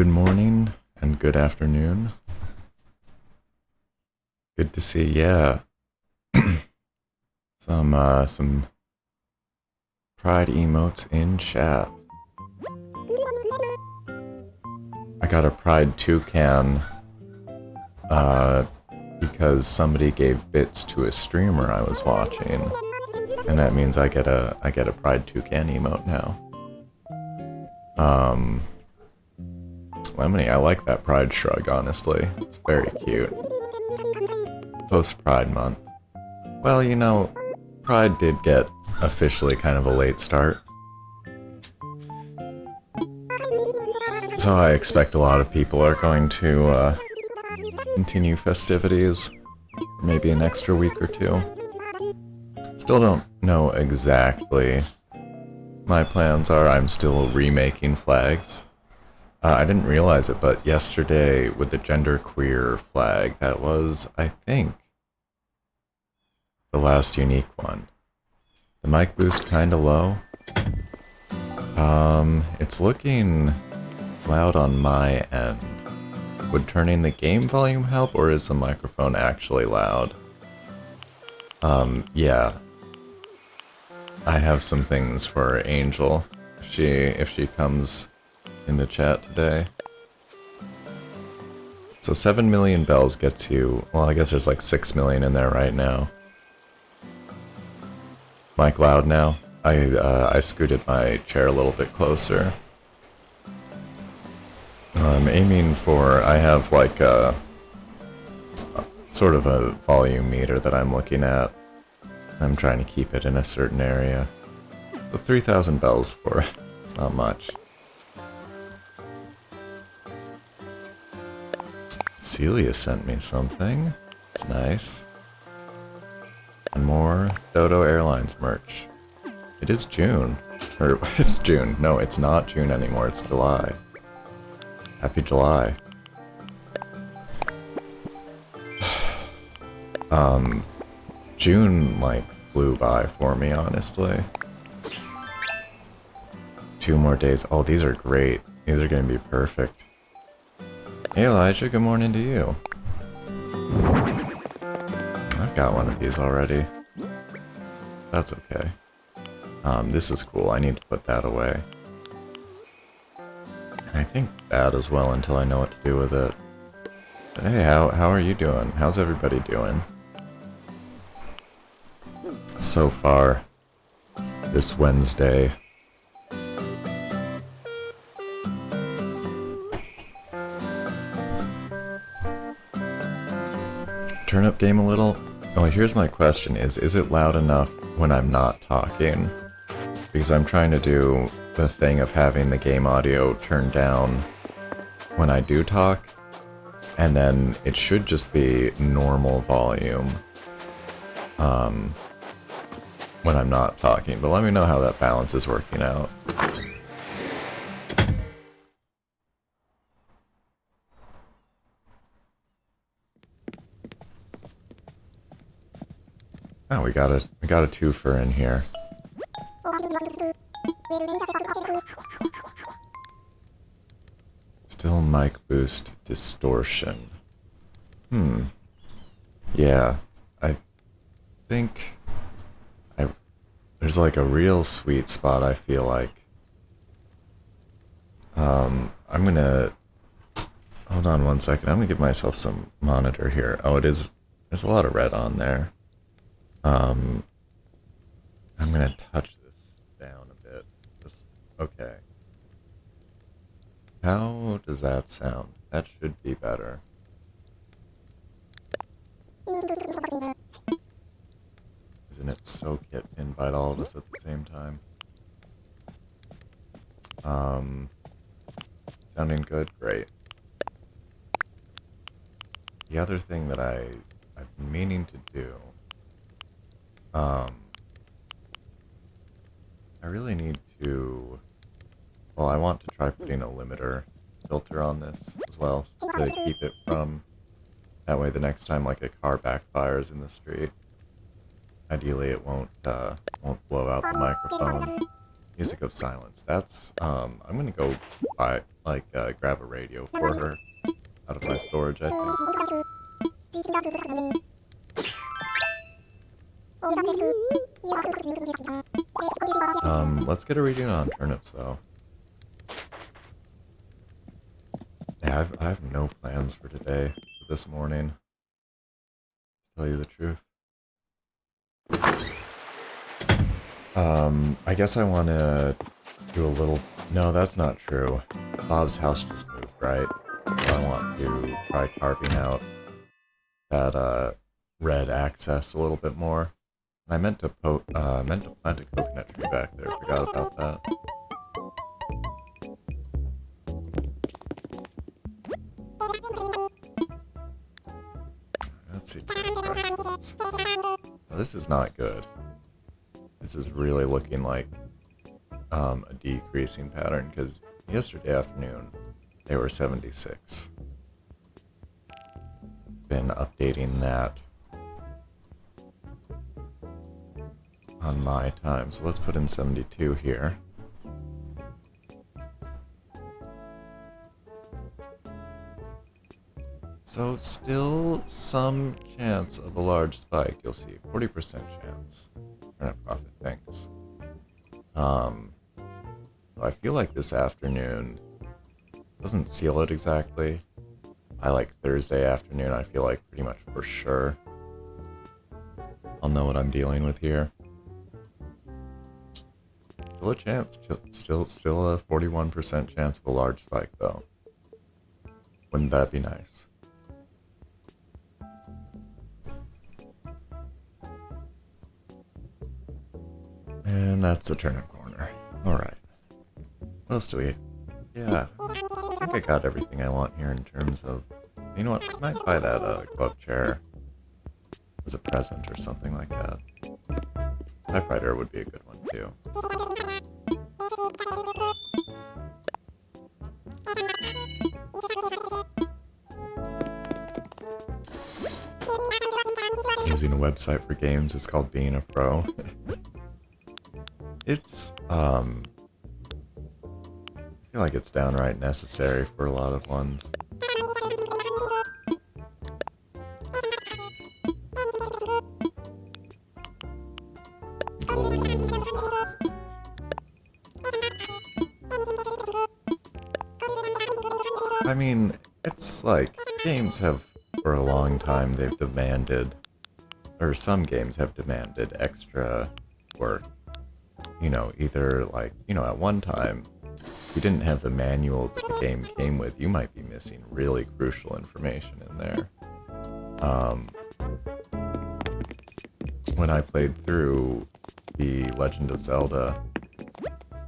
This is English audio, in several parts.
Good morning and good afternoon. Good to see, yeah. Some pride emotes in chat. I got a pride toucan because somebody gave bits to a streamer I was watching. And that means I get a pride toucan emote now. Lemony, I like that pride shrug, honestly. It's very cute. Post-Pride month. Well, you know, Pride did get officially kind of a late start. So I expect a lot of people are going to continue festivities for maybe an extra week or two. Still don't know exactly. My plans are I'm still remaking flags. I didn't realize it, but yesterday with the genderqueer flag, that was, I think, the last unique one. The mic boost kinda low. It's looking loud on my end. Would turning the game volume help, or is the microphone actually loud? Yeah. I have some things for Angel, if she comes into chat today. So 7 million bells gets you, well, I guess there's like 6 million in there right now. Mic loud now. I scooted my chair a little bit closer. I'm aiming for, I have like a sort of a volume meter that I'm looking at. I'm trying to keep it in a certain area. So 3,000 bells for it. It's not much. Celia sent me something. It's nice. And more Dodo Airlines merch. It is June. Or, it's June. No, it's not June anymore. It's July. Happy July. June, like, flew by for me, honestly. 2 more days. Oh, these are great. These are gonna be perfect. Hey Elijah, good morning to you. I've got one of these already. That's okay. This is cool. I need to put that away. And I think that as well until I know what to do with it. But hey, how are you doing? How's everybody doing? So far, this Wednesday. Turn up game a little? Oh, here's my question is it loud enough when I'm not talking? Because I'm trying to do the thing of having the game audio turned down when I do talk, and then it should just be normal volume when I'm not talking. But let me know how that balance is working out. Oh, we got a twofer in here. Still mic boost distortion. Yeah, I think there's like a real sweet spot, I feel like. I'm gonna hold on one second. I'm gonna give myself some monitor here. Oh, there's a lot of red on there. I'm gonna touch this down a bit. Just, okay. How does that sound? That should be better. Isn't it so kit invite all of us at the same time? Sounding good? Great. The other thing that I've been meaning to do, I really need to, well, I want to try putting a limiter filter on this as well to keep it from, that way the next time like a car backfires in the street, ideally it won't blow out the microphone, Music of Silence. That's, I'm gonna go buy, like, grab a radio for her out of my storage, I think. Let's get a reading on turnips, though. Yeah, I have no plans for today, for this morning, to tell you the truth. I guess I want to do a little... No, that's not true. Bob's house just moved, right? So I want to try carving out that, red access a little bit more. I meant to plant a coconut tree back there. Forgot about that. Let's see. Prices. Oh, this is not good. This is really looking like a decreasing pattern because yesterday afternoon they were 76. Been updating that on my time, so let's put in 72 here. So still some chance of a large spike, you'll see. 40% chance. Turnip profit, thanks. I feel like this afternoon doesn't seal it exactly. By like Thursday afternoon, I feel like pretty much for sure I'll know what I'm dealing with here. Still a chance, still a 41% chance of a large spike though. Wouldn't that be nice? And that's the turnip corner. Alright. What else do we... Yeah, I think I got everything I want here in terms of... You know what, I might buy that club chair as a present or something like that. Typewriter would be a good one too. Using a website for games is called being a pro. It's, I feel like it's downright necessary for a lot of ones. I mean, it's like, games have, for a long time, they've demanded, or some games have demanded extra work. You know, either like, you know, at one time, if you didn't have the manual that the game came with, you might be missing really crucial information in there. When I played through The Legend of Zelda,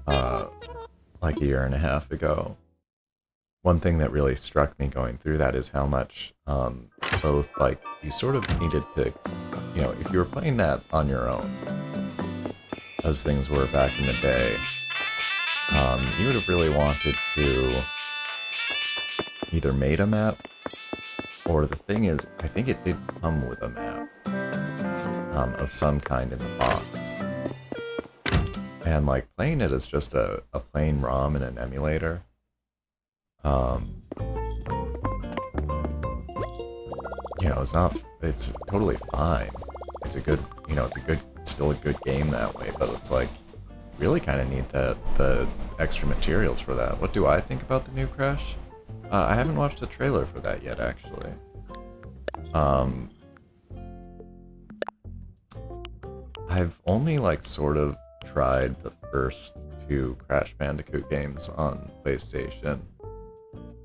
like a year and a half ago, one thing that really struck me going through that is how much, both, like, you sort of needed to, you know, if you were playing that on your own, as things were back in the day, you would have really wanted to either made a map, or the thing is, I think it did come with a map of some kind in the box. And like playing it as just a plain ROM in an emulator, you know, it's totally fine. It's a good, you know, still a good game that way, but it's like, really kind of need the extra materials for that. What do I think about the new Crash? I haven't watched the trailer for that yet, actually. I've only like sort of tried the first two Crash Bandicoot games on PlayStation,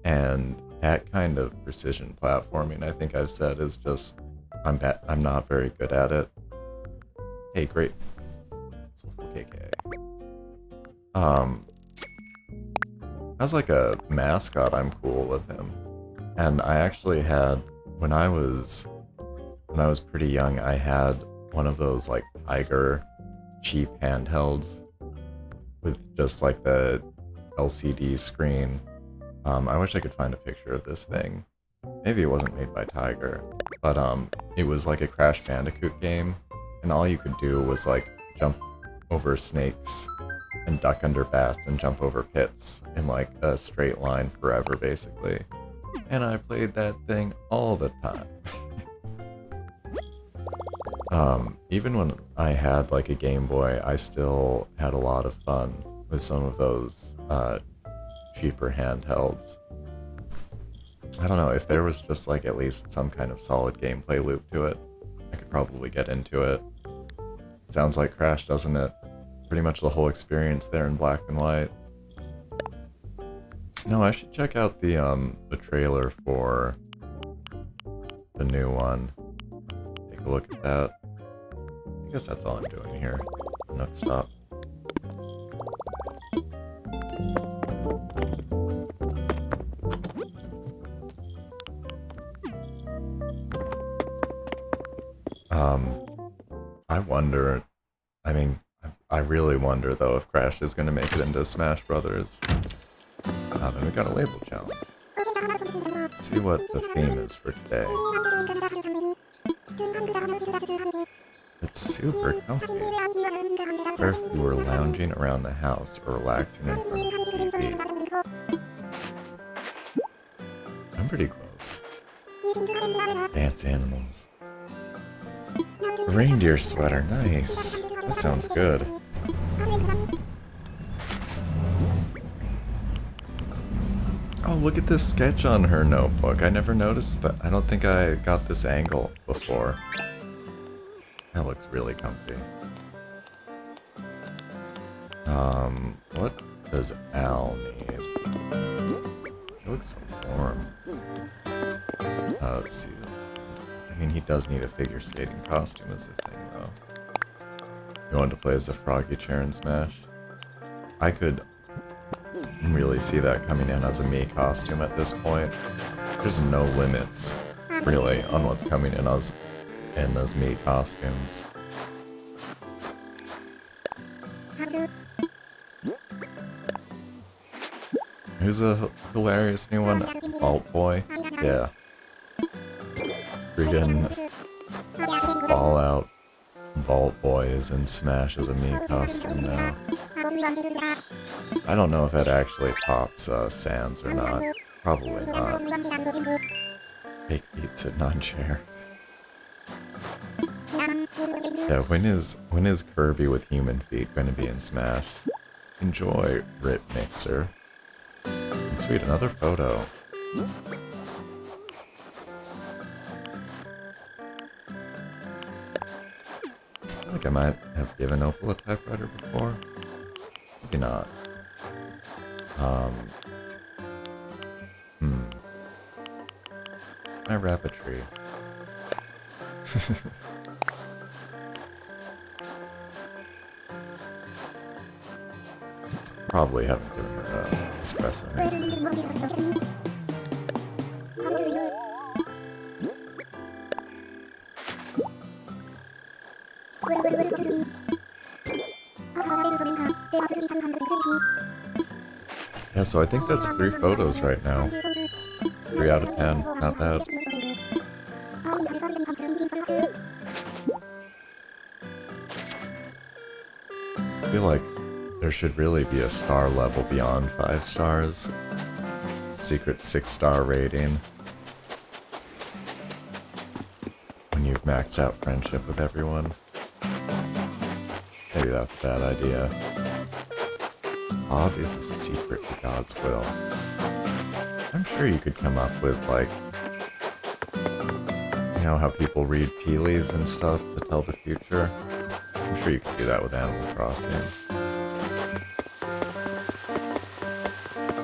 and that kind of precision platforming, I think I've said, is just, I'm not very good at it. Hey, great. Soulful KK. As like a mascot, I'm cool with him. And I actually had, when I was pretty young, I had one of those like Tiger cheap handhelds with just like the LCD screen. I wish I could find a picture of this thing. Maybe it wasn't made by Tiger, but it was like a Crash Bandicoot game, and all you could do was like jump over snakes and duck under bats and jump over pits in like a straight line forever, basically. And I played that thing all the time. Even when I had like a Game Boy, I still had a lot of fun with some of those cheaper handhelds. I don't know, if there was just like at least some kind of solid gameplay loop to it, I could probably get into it. Sounds like Crash, doesn't it? Pretty much the whole experience there in black and white. No, I should check out the trailer for the new one. Take a look at that. I guess that's all I'm doing here. Nook stop. I wonder, I mean, I really wonder though if Crash is gonna make it into Smash Brothers. Then we got a label challenge. Let's see what the theme is for today. It's super comfy. Or if you were lounging around the house or relaxing in front of the TV. I'm pretty close. Dance animals. Reindeer sweater, nice. That sounds good. Oh, look at this sketch on her notebook. I never noticed that. I don't think I got this angle before. That looks really comfy. What does Al need? It looks so warm. Let's see. I mean, he does need a figure skating costume as a thing, though. You want to play as a Froggy chair in Smash? I could really see that coming in as a Mii costume at this point. There's no limits, really, on what's coming in as Mii costumes. Here's a hilarious new one, Vault Boy. Yeah. Friggin' Fallout Vault Boy is in Smash as a Mii costume now. I don't know if that actually pops Sans or not. Probably not. Fake feet sitting on chair. Yeah, when is Kirby with human feet going to be in Smash? Enjoy, Rip Mixer. And sweet, another photo. I feel like I might have given Opal a typewriter before. Maybe not. My rabbitry. Probably haven't given her an espresso. Yeah, so I think that's 3 photos right now. 3 out of 10, not bad. I feel like there should really be a star level beyond 5 stars. Secret 6-star rating. When you've maxed out friendship with everyone. Maybe that's a bad idea. Odd is a secret to God's will. I'm sure you could come up with, like, you know how people read tea leaves and stuff to tell the future? I'm sure you could do that with Animal Crossing.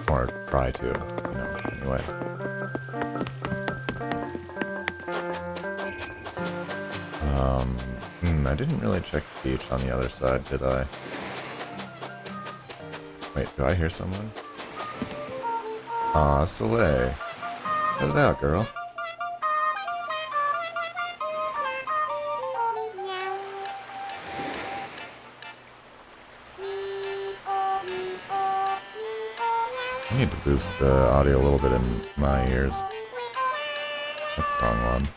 Or try to, you know, anyway. I didn't really check the beach on the other side, did I? Wait, do I hear someone? Aw, Soleil. Get it out, girl. I need to boost the audio a little bit in my ears. That's the wrong one.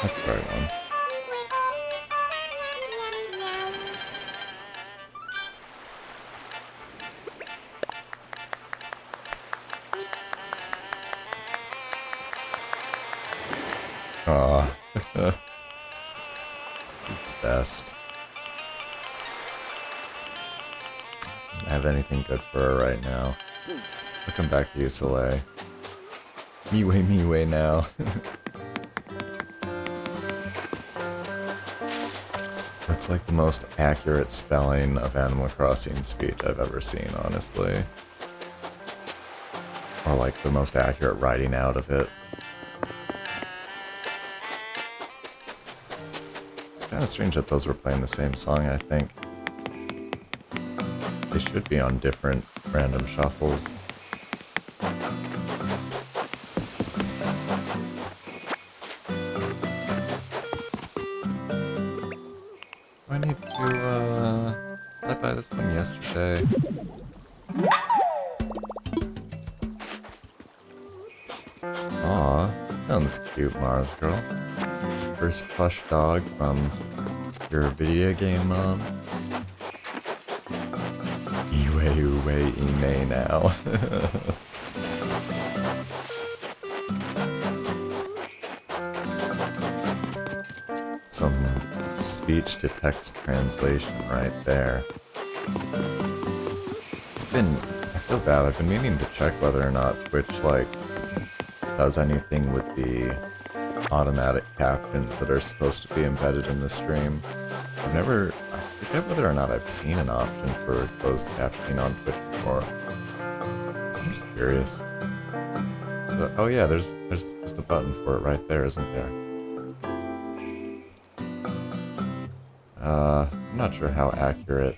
That's the right one. He's the best. I don't have anything good for her right now. I'll come back to you, Soleil. Miwe now. That's like the most accurate spelling of Animal Crossing speech I've ever seen, honestly. Or like the most accurate writing out of it. It's kind of strange that those were playing the same song, I think. They should be on different random shuffles. I need to, I buy this one yesterday. Aw, sounds cute, Mars Girl. First plush dog from your video game mom. Iwe Ime now. Some speech to text translation right there. I feel bad, I've been meaning to check whether or not Twitch, like, does anything with the automatic captions that are supposed to be embedded in the stream. I forget whether or not I've seen an option for closed captioning on Twitch before. I'm just curious. So, oh yeah, there's just a button for it right there, isn't there? I'm not sure how accurate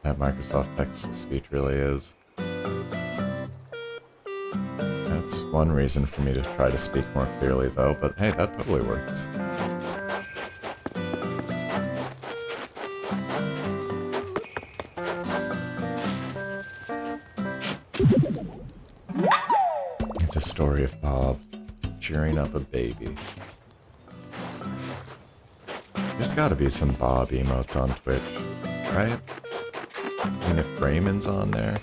that Microsoft text-to-speech really is. That's one reason for me to try to speak more clearly, though, but hey, that totally works. It's a story of Bob cheering up a baby. There's gotta be some Bob emotes on Twitch, right? I mean, if Raymond's on there,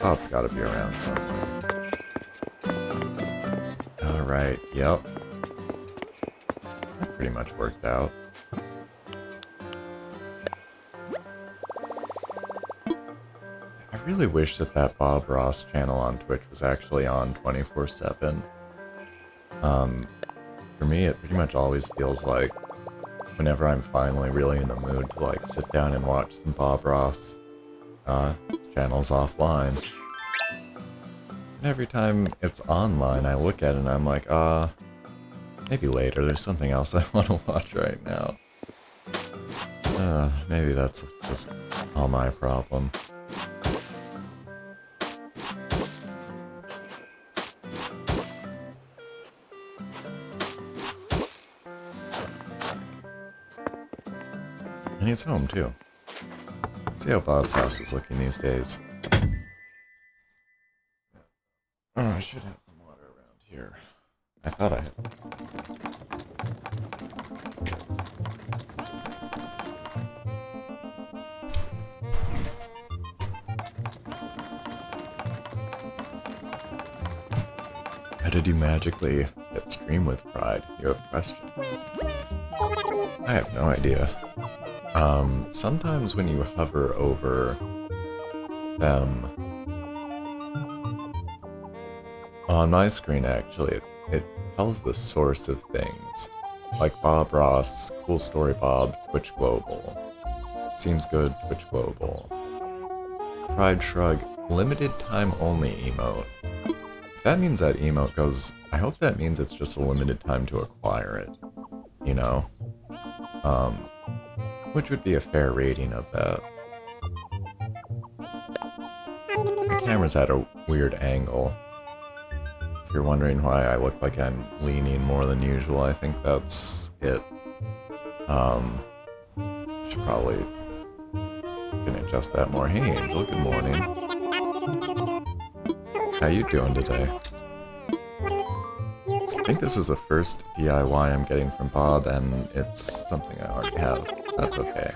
Bob's gotta be around somewhere. Alright, yep. That pretty much worked out. I really wish that Bob Ross channel on Twitch was actually on 24/7. For me, it pretty much always feels like whenever I'm finally really in the mood to like sit down and watch some Bob Ross, channel's offline. And every time it's online, I look at it and I'm like, maybe later, there's something else I want to watch right now. Maybe that's just all my problem. And he's home, too. Let's see how Bob's house is looking these days. Oh, I should have some water around here. I thought I had. How did you magically get Stream with Pride? You have questions. I have no idea. Sometimes when you hover over them, on my screen actually, it tells the source of things. Like Bob Ross, Cool Story Bob, Twitch Global. Seems Good, Twitch Global. Pride Shrug, limited time only emote. If that means that emote goes, I hope that means it's just a limited time to acquire it. You know? Which would be a fair rating of that. The camera's at a weird angle. If you're wondering why I look like I'm leaning more than usual, I think that's it. Should probably can adjust that more. Hey Angel, good morning. How you doing today? I think this is the first DIY I'm getting from Bob, and it's something I already have. That's okay.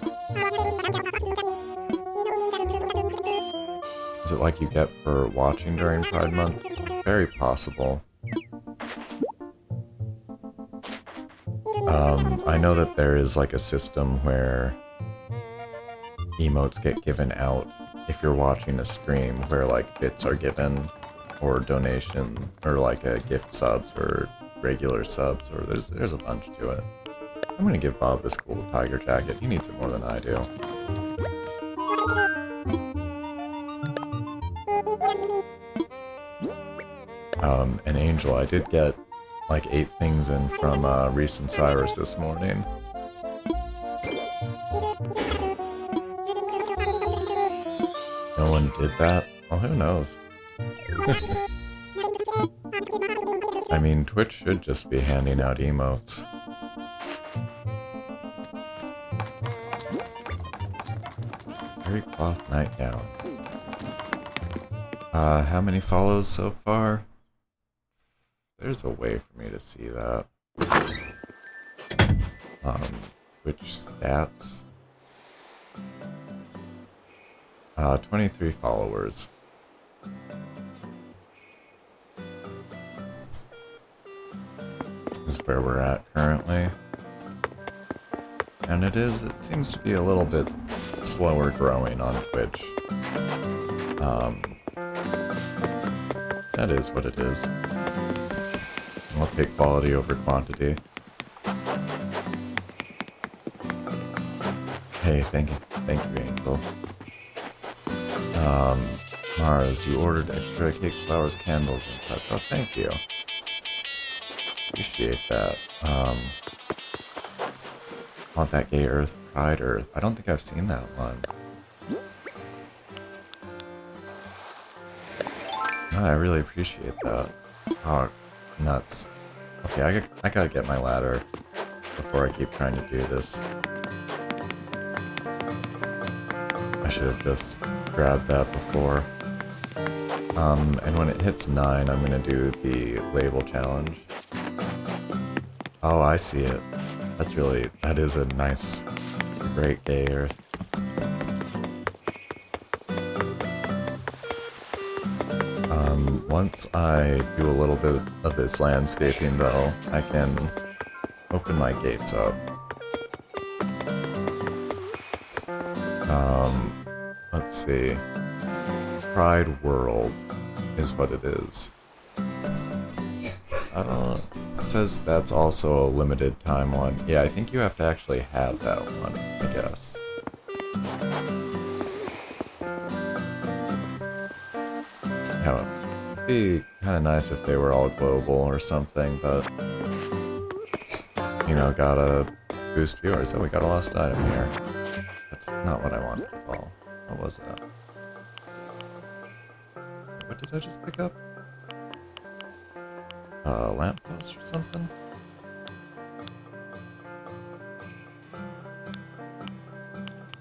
Is it like you get for watching during Pride Month? Very possible. I know that there is like a system where emotes get given out if you're watching a stream where like bits are given or donation or like a gift subs or regular subs, or there's a bunch to it. I'm gonna give Bob this cool tiger jacket. He needs it more than I do. And Angel, I did get like 8 things in from Reese and Cyrus this morning. No one did that? Well, who knows? I mean, Twitch should just be handing out emotes. Terry cloth nightgown. How many follows so far? There's a way for me to see that. Twitch stats. 23 followers. Is where we're at currently. And it seems to be a little bit slower growing on Twitch. That is what it is. I'll take quality over quantity. Hey, thank you, Angel. Mars, you ordered extra cakes, flowers, candles, and such. Oh, thank you. Appreciate that. Want that Gay Earth, Pride Earth. I don't think I've seen that one. Oh, I really appreciate that. Oh, nuts. Okay, I gotta get my ladder before I keep trying to do this. I should have just grabbed that before. And when it hits 9, I'm gonna do the label challenge. Oh, I see it. That is a nice, great Gay Earth. Once I do a little bit of this landscaping though, I can open my gates up. Let's see. Pride World is what it is. It says that's also a limited time one. Yeah, I think you have to actually have that one, I guess. Yeah, it'd be kind of nice if they were all global or something, but you know, gotta boost viewers. Oh, we got a lost item here. That's not what I wanted to call. What was that? What did I just pick up? A lamppost or something?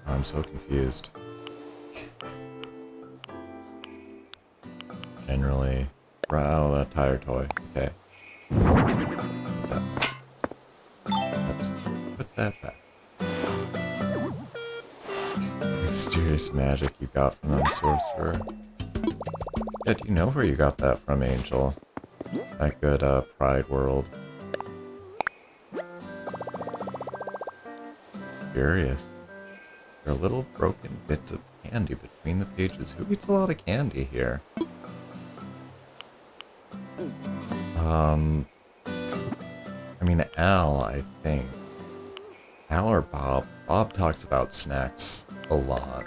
I'm so confused. Generally... Oh, that tire toy. Okay. Let's put that back. Mysterious magic you got from them, sorcerer. Yeah, do you know where you got that from, Angel? That good, Pride World. Curious. There are little broken bits of candy between the pages. Who eats a lot of candy here? I mean, Al, I think. Al or Bob? Bob talks about snacks a lot.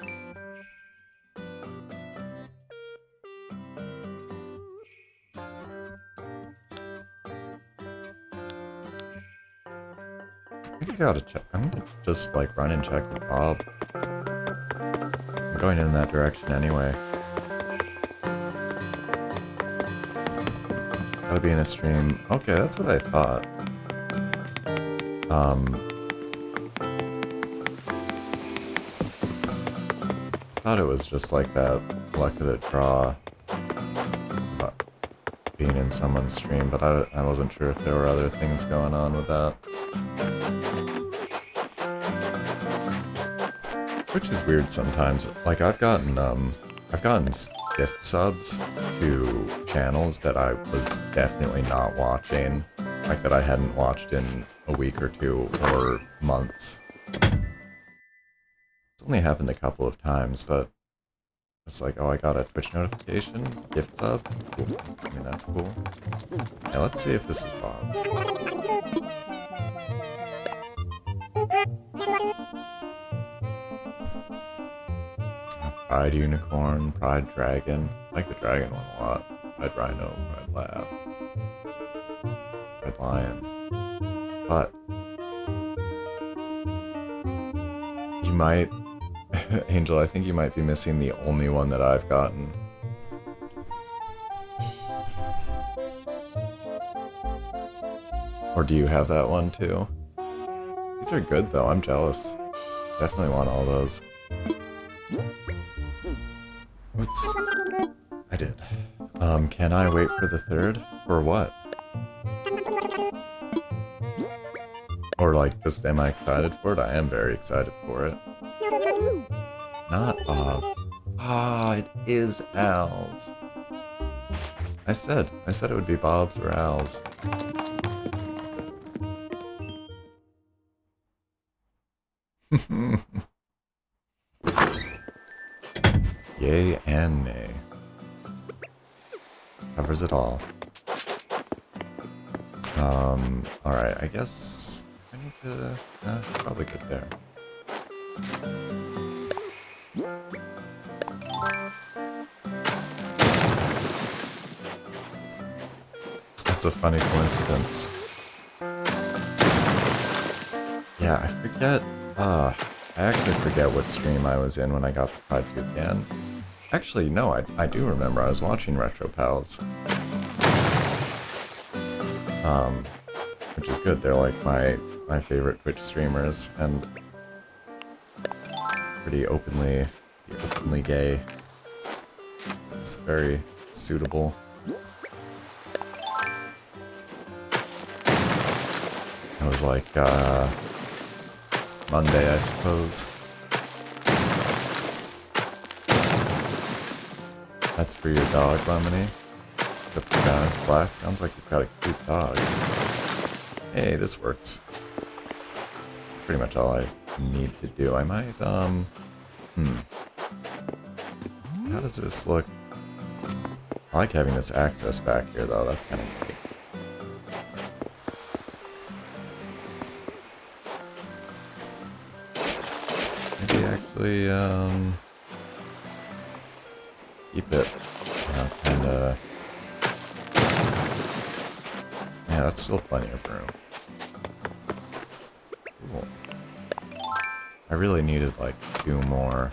I gotta check. I'm gonna just like run and check the Bob. I'm going in that direction anyway. Gotta be in a stream. Okay, that's what I thought. I thought it was just like that luck of the draw about being in someone's stream, but I wasn't sure if there were other things going on with that. Which is weird sometimes. Like I've gotten gift subs to channels that I was definitely not watching like that I hadn't watched in a week or two or months. It's only happened a couple of times, but it's like, oh, I got a Twitch notification, gift sub. Cool. I mean, that's cool. Yeah, let's see if this is Bob's. Pride Unicorn, Pride Dragon. I like the Dragon one a lot. Pride Rhino, Pride Lab, Pride Lion. But you might, Angel, I think you might be missing the only one that I've gotten. Or do you have that one too? These are good though, I'm jealous. Definitely want all those. Oops. I did. Can I wait for the third? For what? Or like, just am I excited for it? I am very excited for it. Not Bob's. Ah, it is Al's. I said it would be Bob's or Al's. Yay and nay. Covers it all. Alright, I guess I need to... probably good there. That's a funny coincidence. Yeah, I forget... I actually forget what stream I was in when I got the Pride Toucan. Actually, no, I do remember. I was watching Retro Pals. Which is good. They're like my favorite Twitch streamers, and pretty openly gay. It's very suitable. It was like, Monday, I suppose. That's for your dog, Lemony. The pajamas black. Sounds like you've got a cute dog. Hey, this works. That's pretty much all I need to do. I might, How does this look? I like having this access back here, though. That's kind of neat. Maybe actually, keep it, kinda... Yeah, that's still plenty of room. Cool. I really needed, like, 2 more,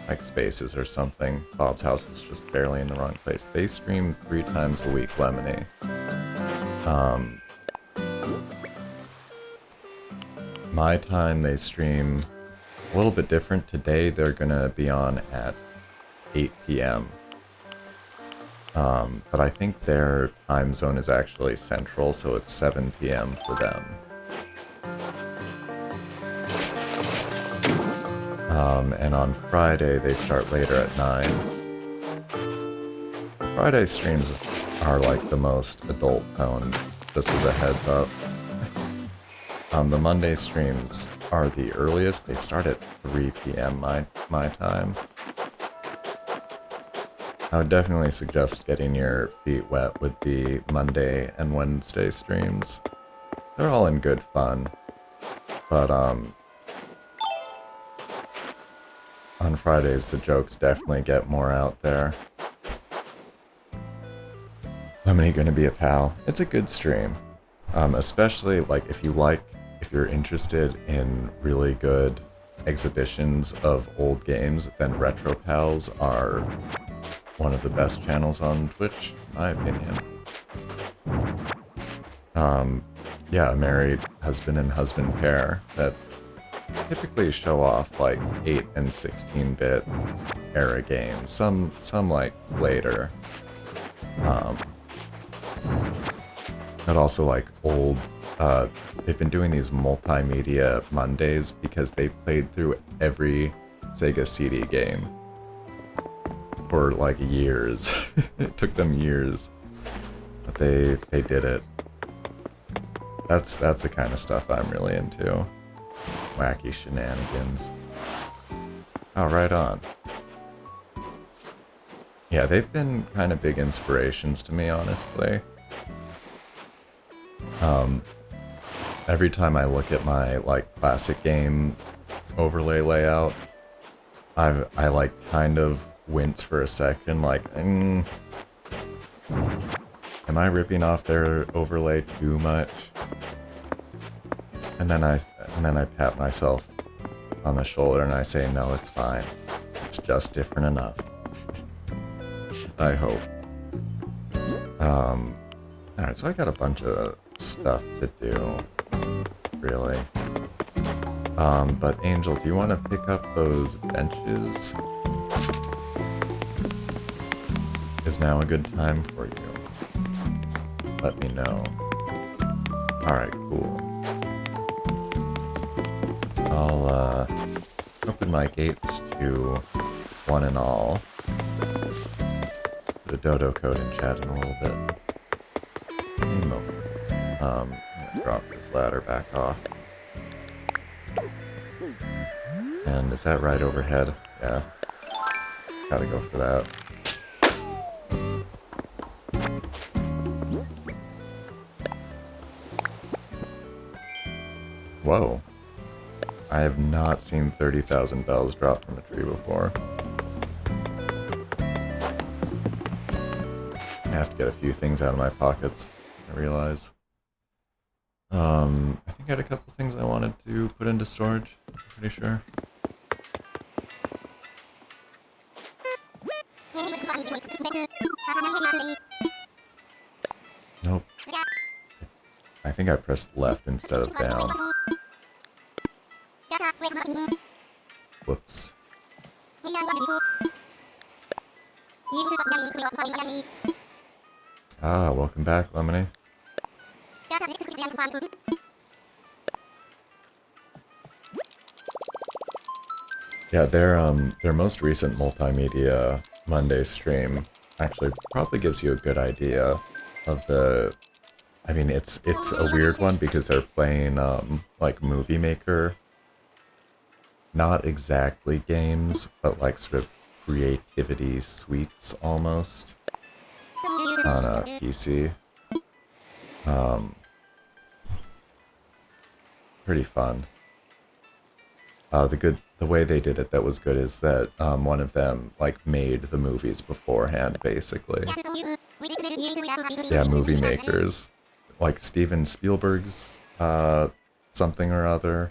like, spaces or something. Bob's house was just barely in the wrong place. They stream 3 times a week, Lemony. My time, they stream a little bit different. Today, they're gonna be on at 8 p.m. But I think their time zone is actually central, so it's 7 p.m. for them. And on Friday, they start later at 9. Friday streams are like the most adult toned, just as a heads up. The Monday streams are the earliest. They start at 3 p.m. my time. I would definitely suggest getting your feet wet with the Monday and Wednesday streams. They're all in good fun. But, on Fridays, the jokes definitely get more out there. Lemony gonna be a pal. It's a good stream. Especially, like, if you're interested in really good exhibitions of old games, then Retro Pals are one of the best channels on Twitch, in my opinion. Yeah, a married husband and husband pair that typically show off like 8 and 16-bit era games. Some like later. But also like old, they've been doing these multimedia Mondays because they played through every Sega CD game for like years. It took them years. But they did it. That's the kind of stuff I'm really into. Wacky shenanigans. Oh, right on. Yeah, they've been kind of big inspirations to me, honestly. Every time I look at my, like, classic game overlay layout, I like, kind of wince for a second, like, am I ripping off their overlay too much? And then I pat myself on the shoulder and I say, no, it's fine. It's just different enough. I hope. Alright, so I got a bunch of stuff to do, really. But Angel, do you want to pick up those benches? Is now a good time for you? Let me know. Alright, cool. I'll, open my gates to one and all. Put a dodo code in chat in a little bit. I'm gonna drop this ladder back off. And is that right overhead? Yeah. Gotta go for that. Whoa. I have not seen 30,000 bells drop from a tree before. I have to get a few things out of my pockets, I realize. I think I had a couple things I wanted to put into storage, I'm pretty sure. Nope. I think I pressed left instead of down. Whoops. Ah, welcome back, Lemony. Yeah, their most recent multimedia Monday stream actually probably gives you a good idea of the... I mean, it's a weird one because they're playing, like, Movie Maker. Not exactly games, but like sort of creativity suites almost on a PC. Pretty fun. The way they did it that was good is that one of them like made the movies beforehand, basically. Yeah, movie makers. Like Steven Spielberg's something or other,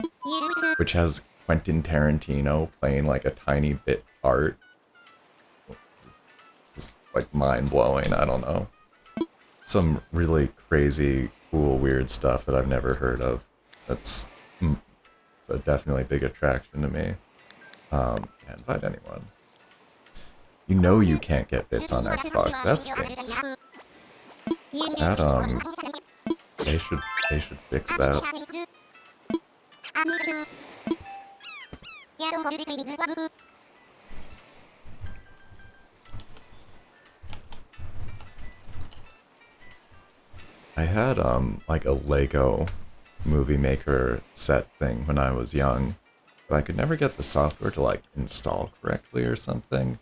which has Quentin Tarantino playing like a tiny bit part. Just like mind-blowing, I don't know. Some really crazy, cool, weird stuff that I've never heard of. That's a definitely big attraction to me. Can't invite anyone. You know you can't get bits on Xbox, that stinks. That, they should fix that. I had, like a Lego Movie Maker set thing when I was young, but I could never get the software to, like, install correctly or something.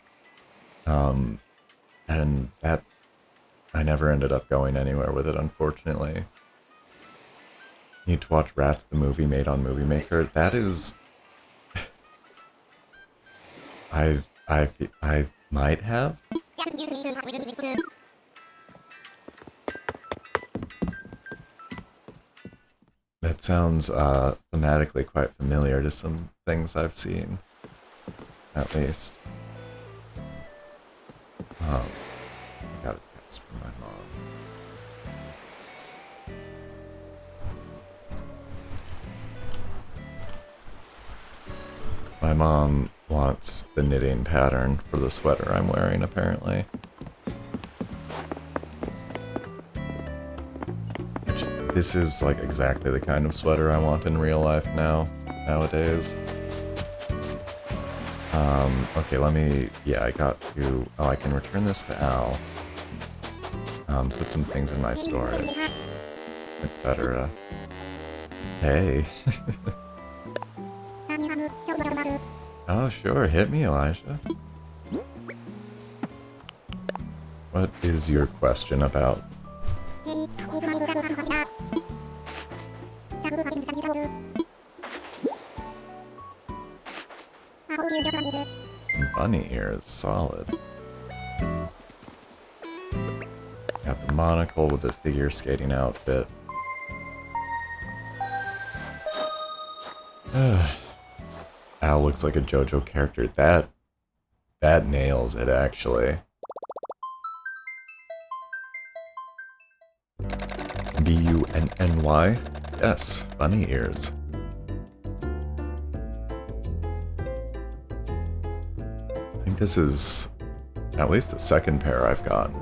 And that... I never ended up going anywhere with it, unfortunately. Need to watch Rats the Movie made on Movie Maker. That is... I might have. That sounds thematically quite familiar to some things I've seen, at least. I got a text from my mom. My mom wants the knitting pattern for the sweater I'm wearing, apparently. This is like exactly the kind of sweater I want in real life nowadays. Okay, let me... Yeah, I got to... Oh, I can return this to Al. Put some things in my storage, etc. Hey. Oh, sure, hit me, Elijah. What is your question about? Bunny ears, solid. Got the monocle with the figure skating outfit. Al looks like a JoJo character. That nails it, actually. B-U-N-N-Y? Yes, bunny ears. I think this is at least the second pair I've gotten.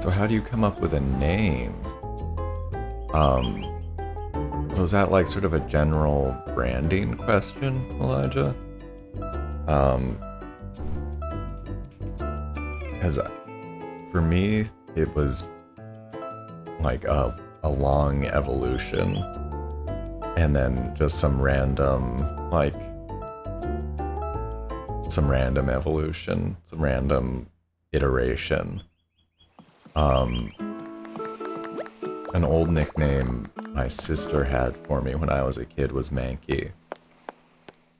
So how do you come up with a name? Was that like sort of a general branding question, Elijah? Because for me, it was like a long evolution, and then just some random evolution, some random iteration. An old nickname my sister had for me when I was a kid was Mankey,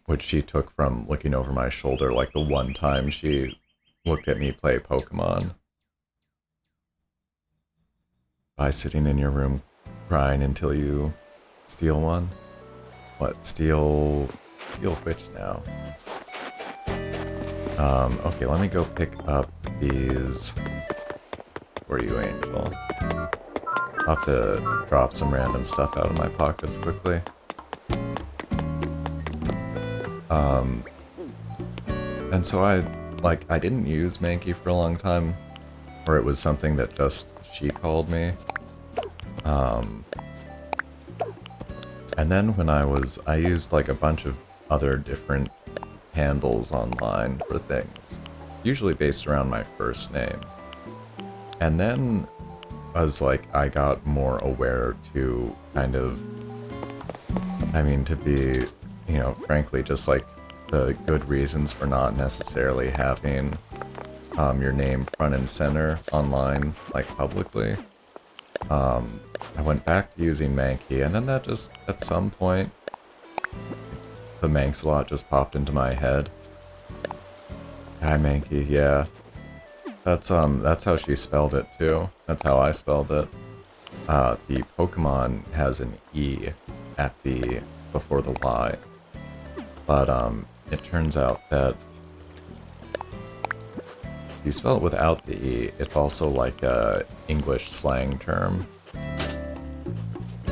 which she took from looking over my shoulder like the one time she looked at me play Pokemon. By sitting in your room crying until you steal one? What, steal which now? Okay, let me go pick up these for you, Angel. I'll have to drop some random stuff out of my pockets quickly. And so I didn't use Mankey for a long time, or it was something that just she called me. And then when I used like a bunch of other different handles online for things, usually based around my first name. And then as I got more aware to kind of, to be, frankly, just like the good reasons for not necessarily having your name front and center online, like publicly. I went back to using Mankey, and then that just, at some point, the Manx-a-lot just popped into my head. Hi, Mankey, yeah. That's how she spelled it, too. That's how I spelled it. The Pokemon has an E at before the Y. But, it turns out that if you spell it without the E, it's also like a English slang term.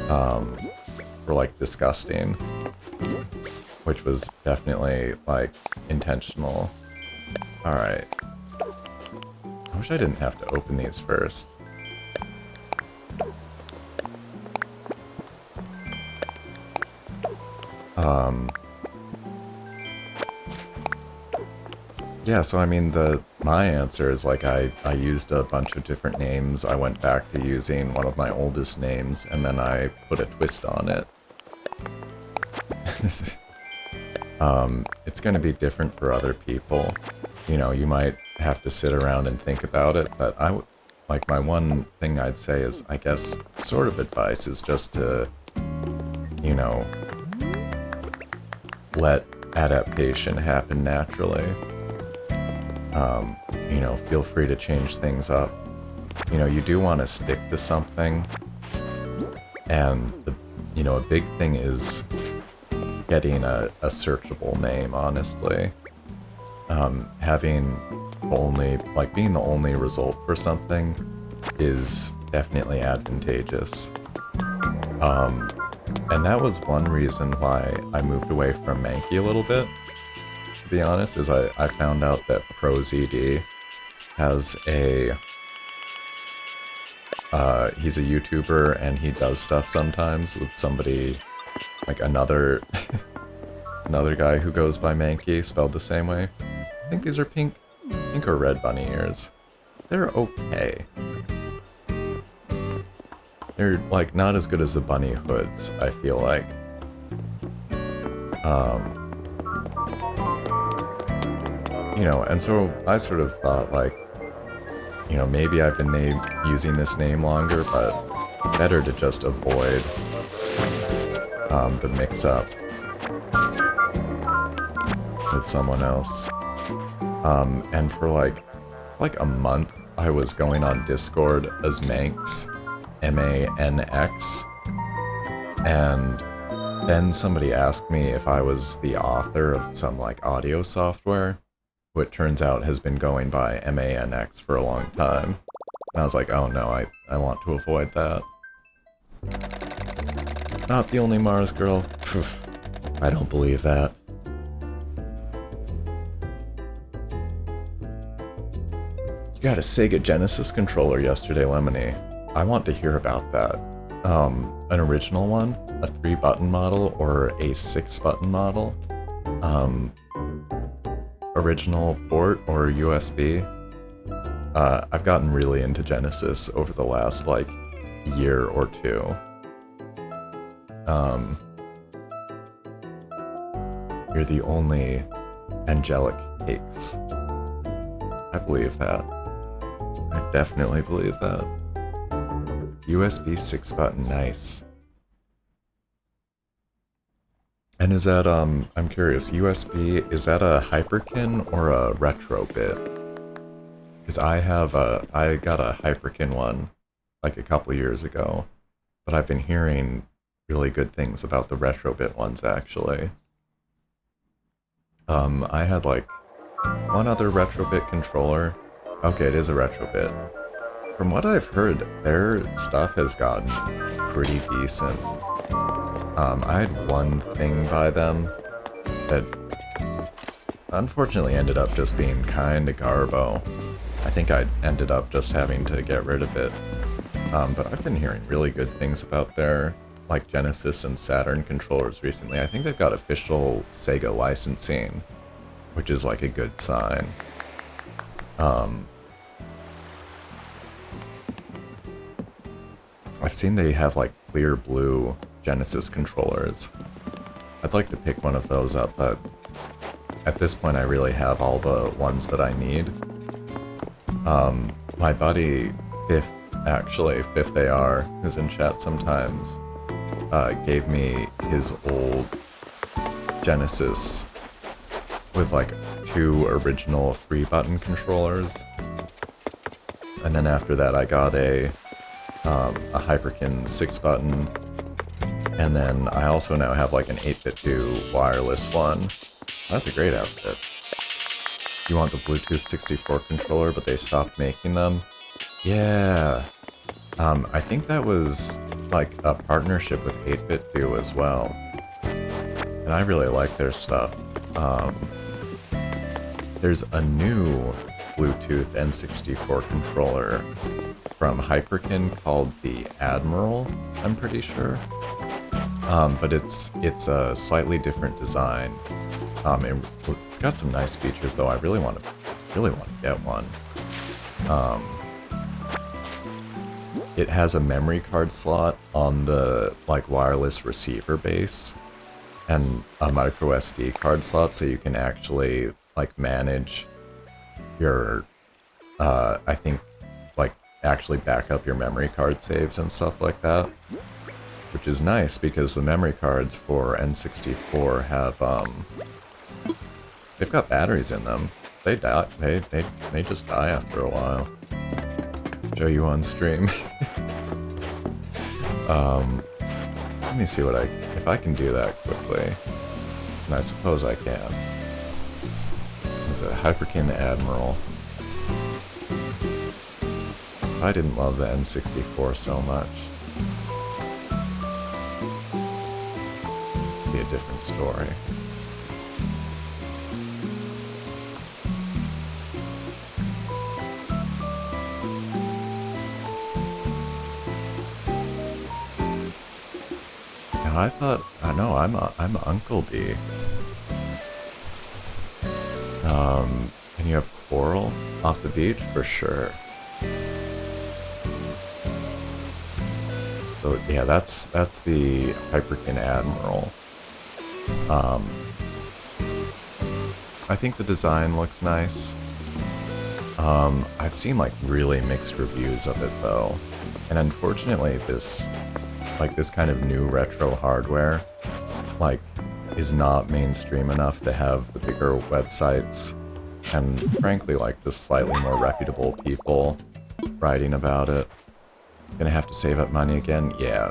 For like disgusting. Which was definitely like intentional. Alright. I wish I didn't have to open these first. Yeah, so my answer is I used a bunch of different names. I went back to using one of my oldest names, and then I put a twist on it. It's gonna be different for other people. You might have to sit around and think about it, but my one thing I'd say is, I guess, sort of advice is just to, let adaptation happen naturally. Feel free to change things up. You do want to stick to something, and a big thing is getting a searchable name, honestly. Having being the only result for something is definitely advantageous. And that was one reason why I moved away from Mankey a little bit, to be honest, is I found out that ProZD has he's a YouTuber, and he does stuff sometimes with somebody, like another guy who goes by Mankey, spelled the same way. I think these are pink or red bunny ears. they're okay. They're, like, not as good as the bunny hoods, I feel like. You know, and so I sort of thought, like, you know, maybe I've been using this name longer, but better to just avoid the mix-up with someone else. And for like a month, I was going on Discord as Manx, M-A-N-X, and then somebody asked me if I was the author of some, like, audio software, which turns out has been going by M-A-N-X for a long time. And I was like, oh no, I want to avoid that. Not the only Mars girl. I don't believe that. You got a Sega Genesis controller yesterday, Lemony. I want to hear about that. An original one? A 3-button model or a 6-button model? Original port or USB? I've gotten really into Genesis over the last, like, year or two. You're the only angelic cakes. I believe that. I definitely believe that. USB 6-button, nice. And is that, I'm curious, USB, is that a Hyperkin or a Retrobit? Because I got a Hyperkin one, like, a couple years ago, but I've been hearing really good things about the Retrobit ones, actually. I had, like, one other Retrobit controller. Okay, it is a Retrobit. From what I've heard, their stuff has gotten pretty decent. I had one thing by them that unfortunately ended up just being kinda garbo. I think I ended up just having to get rid of it. But I've been hearing really good things about their, like, Genesis and Saturn controllers recently. I think they've got official Sega licensing, which is, like, a good sign. I've seen they have, like, clear blue Genesis controllers. I'd like to pick one of those up, but at this point I really have all the ones that I need. My buddy, Fifth AR, who's in chat sometimes, gave me his old Genesis with, like, 2 original 3-button controllers. And then after that I got a Hyperkin 6-button, and then I also now have, like, an 8BitDo wireless one. That's a great outfit. You want the Bluetooth 64 controller, but they stopped making them? Yeah. I think that was, like, a partnership with 8BitDo as well. And I really like their stuff. There's a new Bluetooth N64 controller from Hyperkin called the Admiral, I'm pretty sure. But it's a slightly different design. It's got some nice features though. I really want to get one. It has a memory card slot on the, like, wireless receiver base, and a micro SD card slot, so you can actually, like, manage your, I think, like, actually back up your memory card saves and stuff like that. Which is nice, because the memory cards for N64 have, they've got batteries in them. They die, they just die after a while. Show you on stream. Let me see if I can do that quickly. And I suppose I can. There's a Hyperkin Admiral. I didn't love the N64 so much. It'd be a different story. I thought, I know, I'm Uncle D. And you have Coral off the beach? For sure. So yeah, that's the Hyperkin Admiral. I think the design looks nice. I've seen like really mixed reviews of it though, and unfortunately this kind of new retro hardware like is not mainstream enough to have the bigger websites and frankly like just slightly more reputable people writing about it. Gonna have to save up money again? Yeah,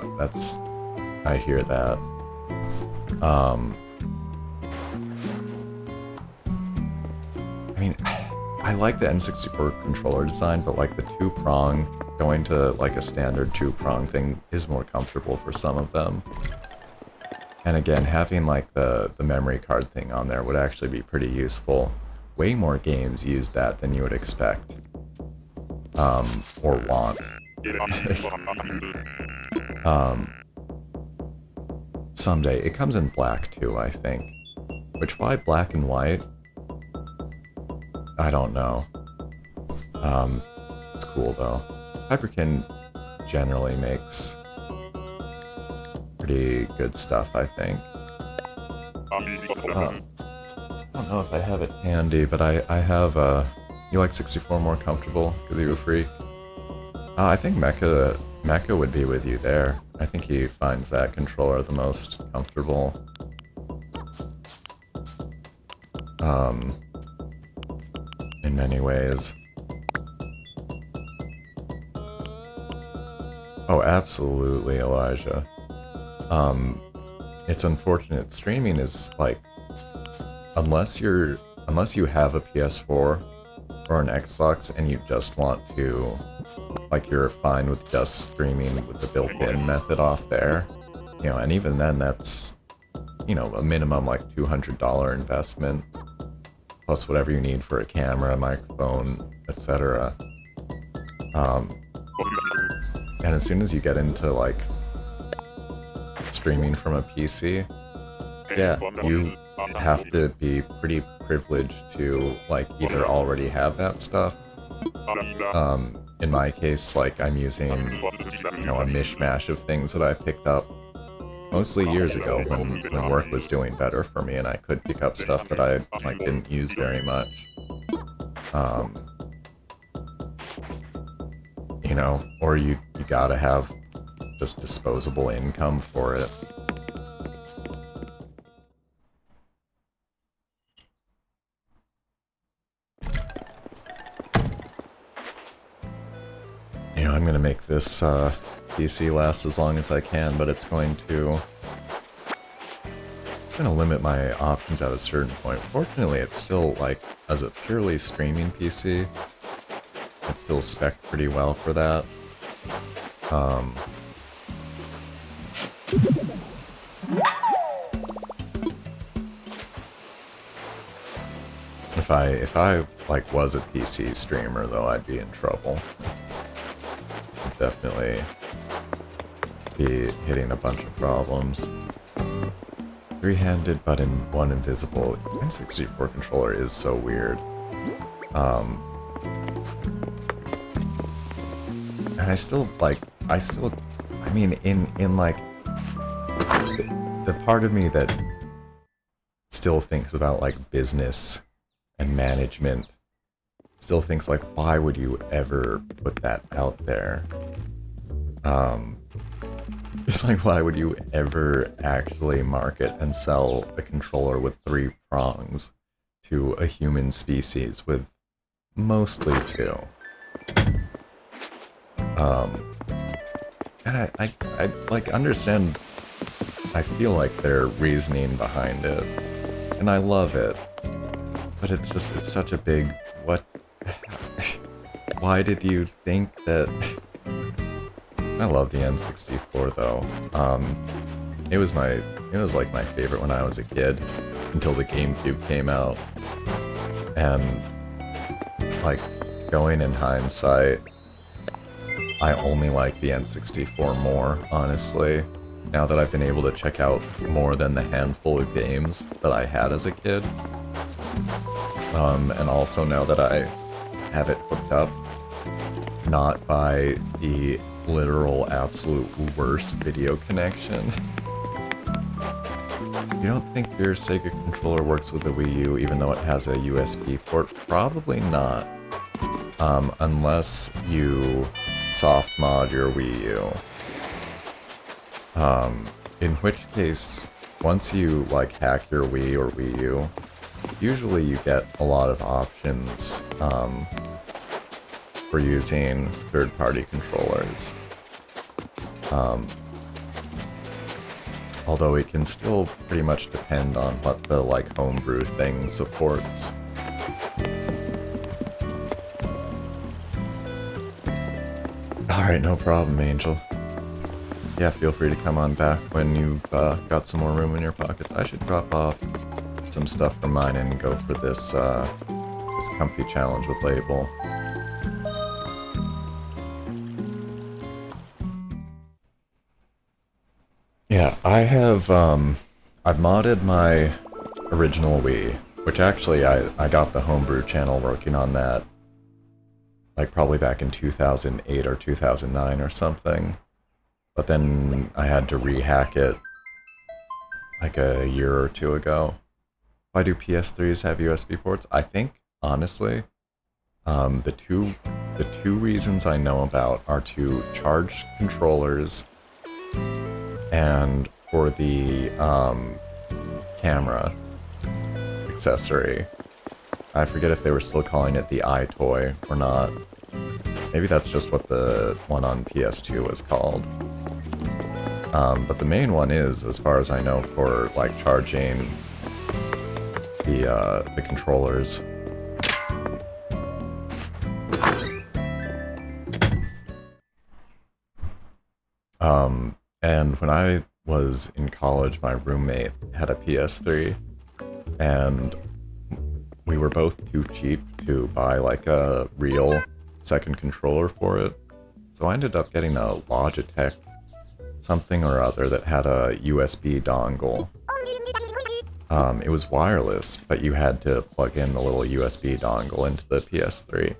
I hear that. I mean, I like the N64 controller design, but like the two-prong, going to like a standard two-prong thing is more comfortable for some of them. And again, having like the memory card thing on there would actually be pretty useful. Way more games use that than you would expect. Or want. Someday. It comes in black too, I think. Which, why black and white? I don't know. It's cool though. Hyperkin generally makes pretty good stuff, I think. I don't know if I have it handy, but I have, you like 64 more comfortable, because you're a freak? I think Mecha would be with you there. I think he finds that controller the most comfortable. In many ways. Oh, absolutely, Elijah. It's unfortunate. Streaming is like, unless you have a PS4 or an Xbox and you just want to, like, you're fine with just streaming with the built-in method off there, you know, and even then that's, you know, a minimum like $200 investment, plus whatever you need for a camera, microphone, etc. And as soon as you get into like streaming from a PC, yeah, you have to be pretty privileged to like either already have that stuff. In my case, like I'm using, you know, a mishmash of things that I picked up mostly years ago when work was doing better for me and I could pick up stuff that I like didn't use very much. You know, or you gotta have just disposable income for it. You know, I'm gonna make this PC last as long as I can, but it's going to limit my options at a certain point. Fortunately, it's still, like, as a purely streaming PC, it's still spec'd pretty well for that. If I like was a PC streamer though, I'd be in trouble. I'd definitely be hitting a bunch of problems. Three-handed but in one invisible. N64 controller is so weird. And I mean, in like, the part of me that still thinks about like business and management still thinks like, why would you ever put that out there? It's like, why would you ever actually market and sell a controller with 3 prongs to a human species with mostly 2? And I like understand, I feel like their reasoning behind it, and I love it, but it's such a big, what, why did you think that? I love the N64 though. It was like my favorite when I was a kid, until the GameCube came out, and like, going in hindsight, I only like the N64 more, honestly, now that I've been able to check out more than the handful of games that I had as a kid. And also now that I have it hooked up, not by the literal absolute worst video connection. You don't think your Sega controller works with the Wii U even though it has a USB port? Probably not. Unless you soft mod your Wii U. In which case, once you like hack your Wii or Wii U, usually you get a lot of options for using third-party controllers. Although it can still pretty much depend on what the like homebrew thing supports. Alright, no problem, Angel. Yeah, feel free to come on back when you've got some more room in your pockets. I should drop off some stuff from mine and go for this, this comfy challenge with Label. Yeah, I've modded my original Wii, which actually I got the homebrew channel working on that, like probably back in 2008 or 2009 or something. But then I had to rehack it like a year or two ago. Why do PS3s have USB ports? I think, honestly, the two reasons I know about are to charge controllers and for the camera accessory. I forget if they were still calling it the iToy or not. Maybe that's just what the one on PS2 was called. But the main one is, as far as I know, for like charging the controllers. And when I was in college, my roommate had a PS3, and we were both too cheap to buy like a real second controller for it. So I ended up getting a Logitech something or other that had a USB dongle. It was wireless, but you had to plug in the little USB dongle into the PS3.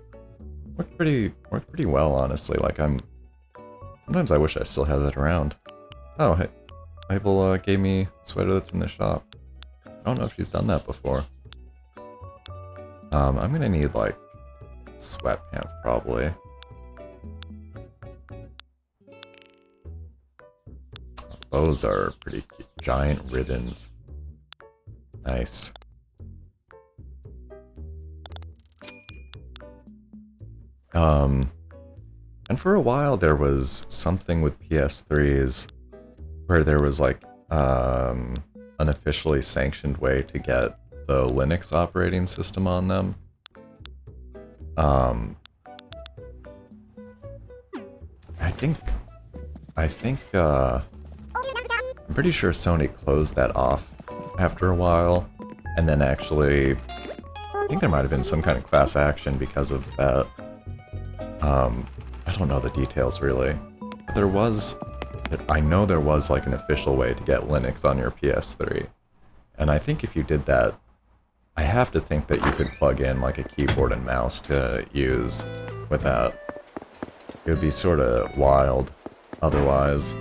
Worked pretty well, honestly. Like sometimes I wish I still had that around. Oh, hey, Mabel gave me a sweater that's in the shop. I don't know if she's done that before. I'm gonna need like sweatpants probably. Those are pretty cute. Giant ribbons. Nice. And for a while there was something with PS3s where there was like an officially sanctioned way to get the Linux operating system on them. I think I'm pretty sure Sony closed that off after a while, and then actually I think there might have been some kind of class action because of that. I don't know the details really. I know there was like an official way to get Linux on your PS3, and I think if you did that, I have to think that you could plug in like a keyboard and mouse to use with that. It would be sort of wild otherwise.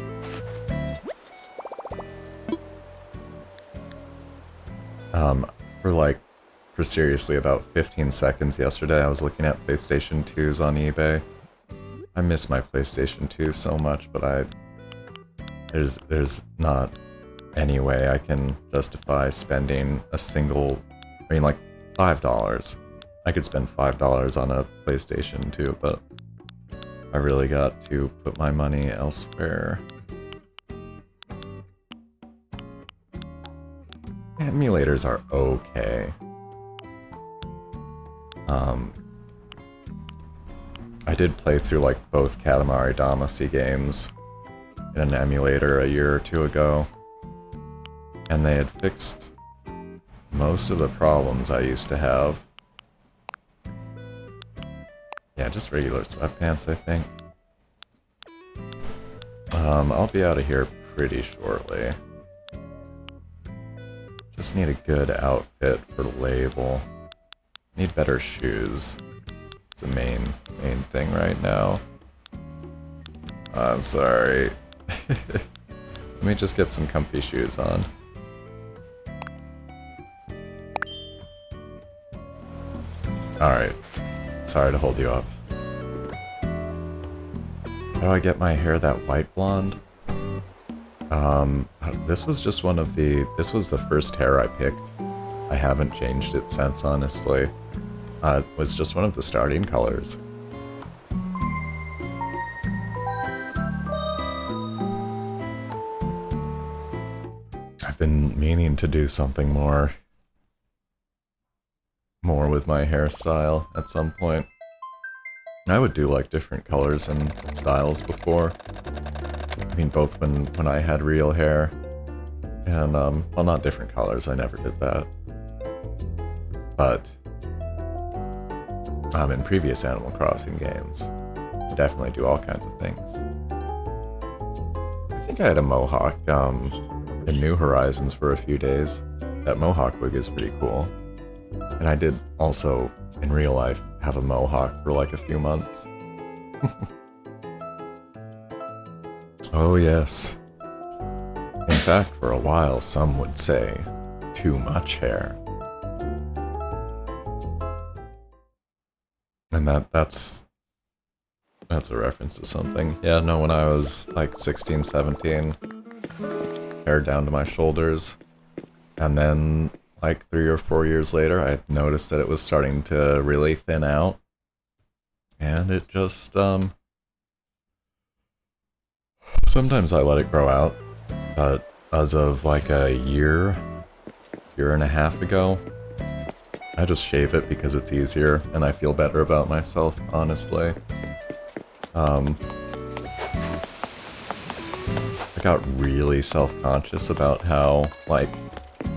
For seriously about 15 seconds yesterday, I was looking at PlayStation 2s on eBay. I miss my PlayStation 2 so much, but there's not any way I can justify spending a single, I mean like $5. I could spend $5 on a PlayStation 2, but I really got to put my money elsewhere. Emulators are okay. I did play through like both Katamari Damacy games in an emulator a year or two ago, and they had fixed most of the problems I used to have. Yeah, just regular sweatpants, I think. I'll be out of here pretty shortly. Just need a good outfit for Label. Need better shoes. It's the main thing right now. I'm sorry. Let me just get some comfy shoes on. Alright. Sorry to hold you up. How do I get my hair that white blonde? This was just one of the... This was the first hair I picked. I haven't changed it since, honestly. It was just one of the starting colors. I've been meaning to do something more with my hairstyle at some point. I would do like different colors and styles before. I mean, both when I had real hair and, well, not different colors, I never did that. But, in previous Animal Crossing games, I definitely do all kinds of things. I think I had a mohawk, in New Horizons for a few days. That mohawk wig is pretty cool. And I did also, in real life, have a mohawk for like a few months. Oh yes. In fact, for a while, some would say, too much hair. And that's a reference to something. Yeah, no, when I was like 16, 17, hair down to my shoulders, and then like 3 or 4 years later, I noticed that it was starting to really thin out, and it just, sometimes I let it grow out, but as of like a year and a half ago, I just shave it because it's easier, and I feel better about myself, honestly. I got really self-conscious about how, like,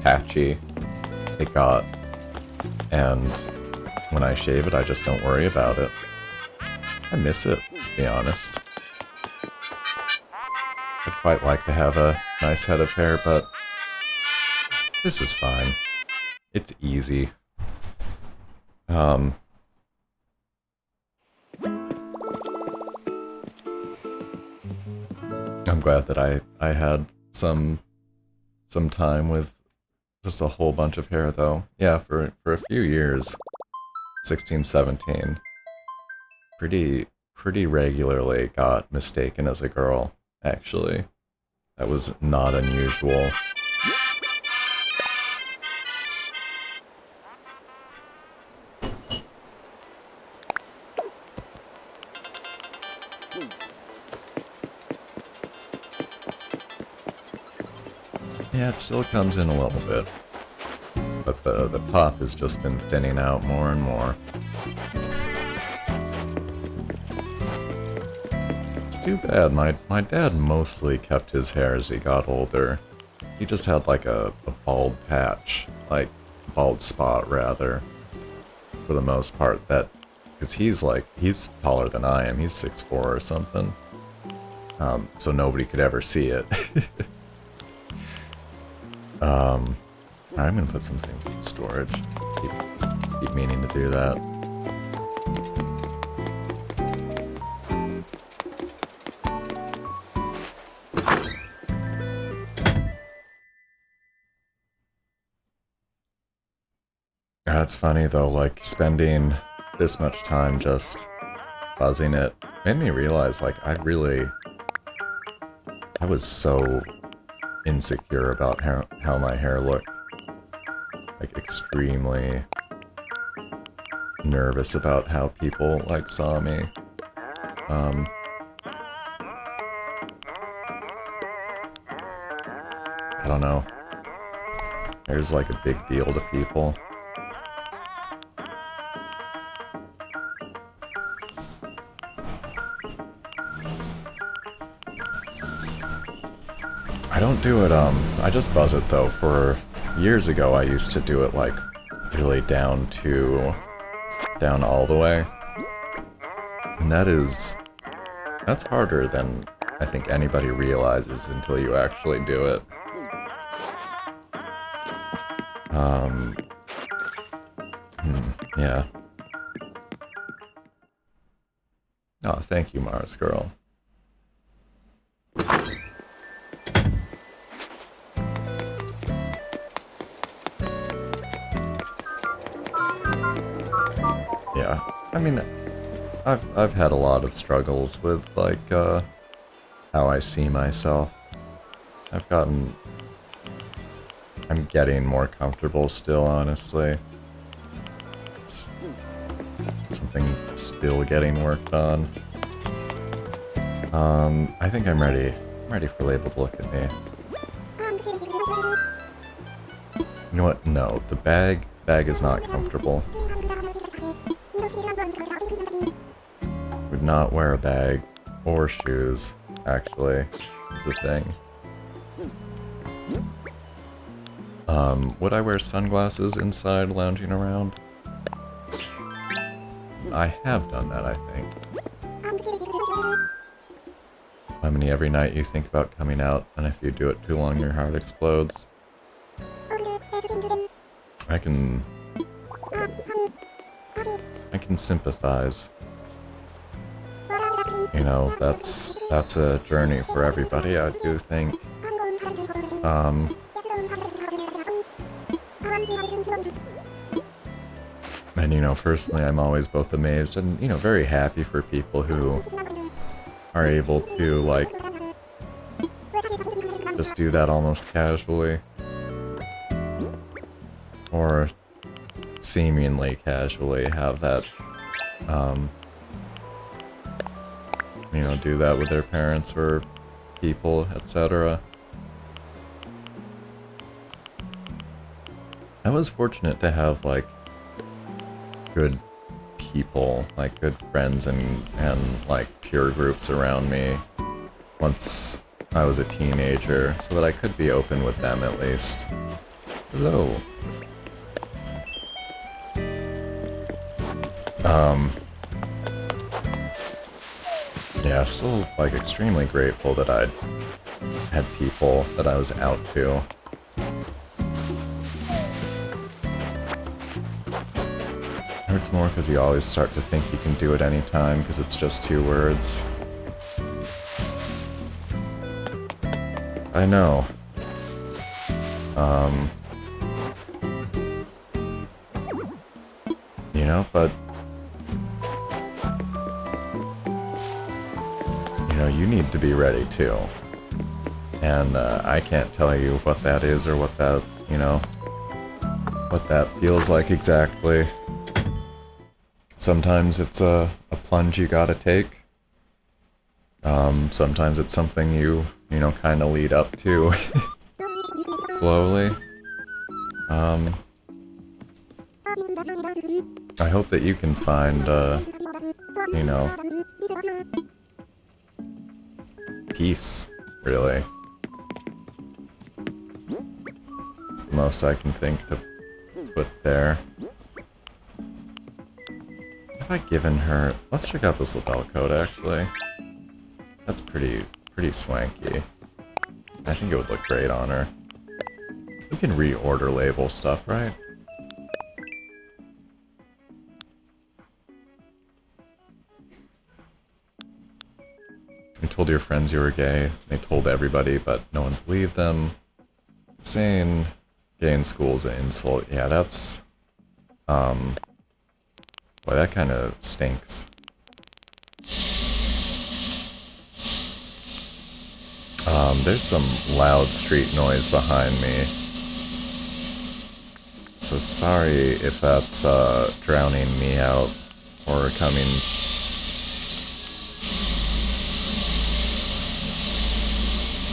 patchy it got, and when I shave it, I just don't worry about it. I miss it, to be honest. I'd quite like to have a nice head of hair, but this is fine. It's easy. I'm glad that I had some time with just a whole bunch of hair, though. Yeah, for a few years, 16, 17, pretty regularly got mistaken as a girl, actually. That was not unusual. Yeah, it still comes in a little bit, but the top has just been thinning out more and more. It's too bad. My dad mostly kept his hair as he got older. He just had like a bald patch, like bald spot rather, for the most part. That because he's taller than I am. He's 6'4" or something. So nobody could ever see it. I'm gonna put some things in storage. Keep meaning to do that. That's funny though, like spending this much time just buzzing it made me realize, like, I was so insecure about how my hair looked. Like, extremely nervous about how people, like, saw me. I don't know. Hair's like a big deal to people. I don't do it, I just buzz it though. For years ago, I used to do it like really down all the way. And that's harder than I think anybody realizes until you actually do it. Yeah. Oh, thank you, Mars Girl. Yeah, I mean, I've had a lot of struggles with, like, how I see myself. I'm getting more comfortable still, honestly. It's something still getting worked on. I think I'm ready. I'm ready for Label to look at me. You know what? No, the bag is not comfortable. Would not wear a bag or shoes, actually, is the thing. Would I wear sunglasses inside lounging around? I have done that, I think. Lemony, every night you think about coming out, and if you do it too long, your heart explodes. I can sympathize. You know, that's a journey for everybody, I do think. And, you know, personally, I'm always both amazed and, you know, very happy for people who are able to, like, just do that almost casually. Or seemingly casually have that, you know, do that with their parents or people, etc. I was fortunate to have, like, good people, like good friends and like peer groups around me once I was a teenager, so that I could be open with them at least. Hello. Yeah, still like extremely grateful that I'd had people that I was out to. Hurts more because you always start to think you can do it anytime because it's just 2 words. I know. You know, but you know, you need to be ready too. And I can't tell you what that is or what that, you know, what that feels like exactly. Sometimes it's a plunge you gotta take. Sometimes it's something you know, kind of lead up to slowly. I hope that you can find, you know, peace, really. It's the most I can think to put there. Have I given her... Let's check out this lapel coat, actually. That's pretty swanky. I think it would look great on her. We can reorder label stuff, right? You told your friends you were gay. They told everybody, but no one believed them. Saying gay in school's an insult. Yeah, that's... Boy, that kind of stinks. There's some loud street noise behind me. So sorry if that's, drowning me out or coming...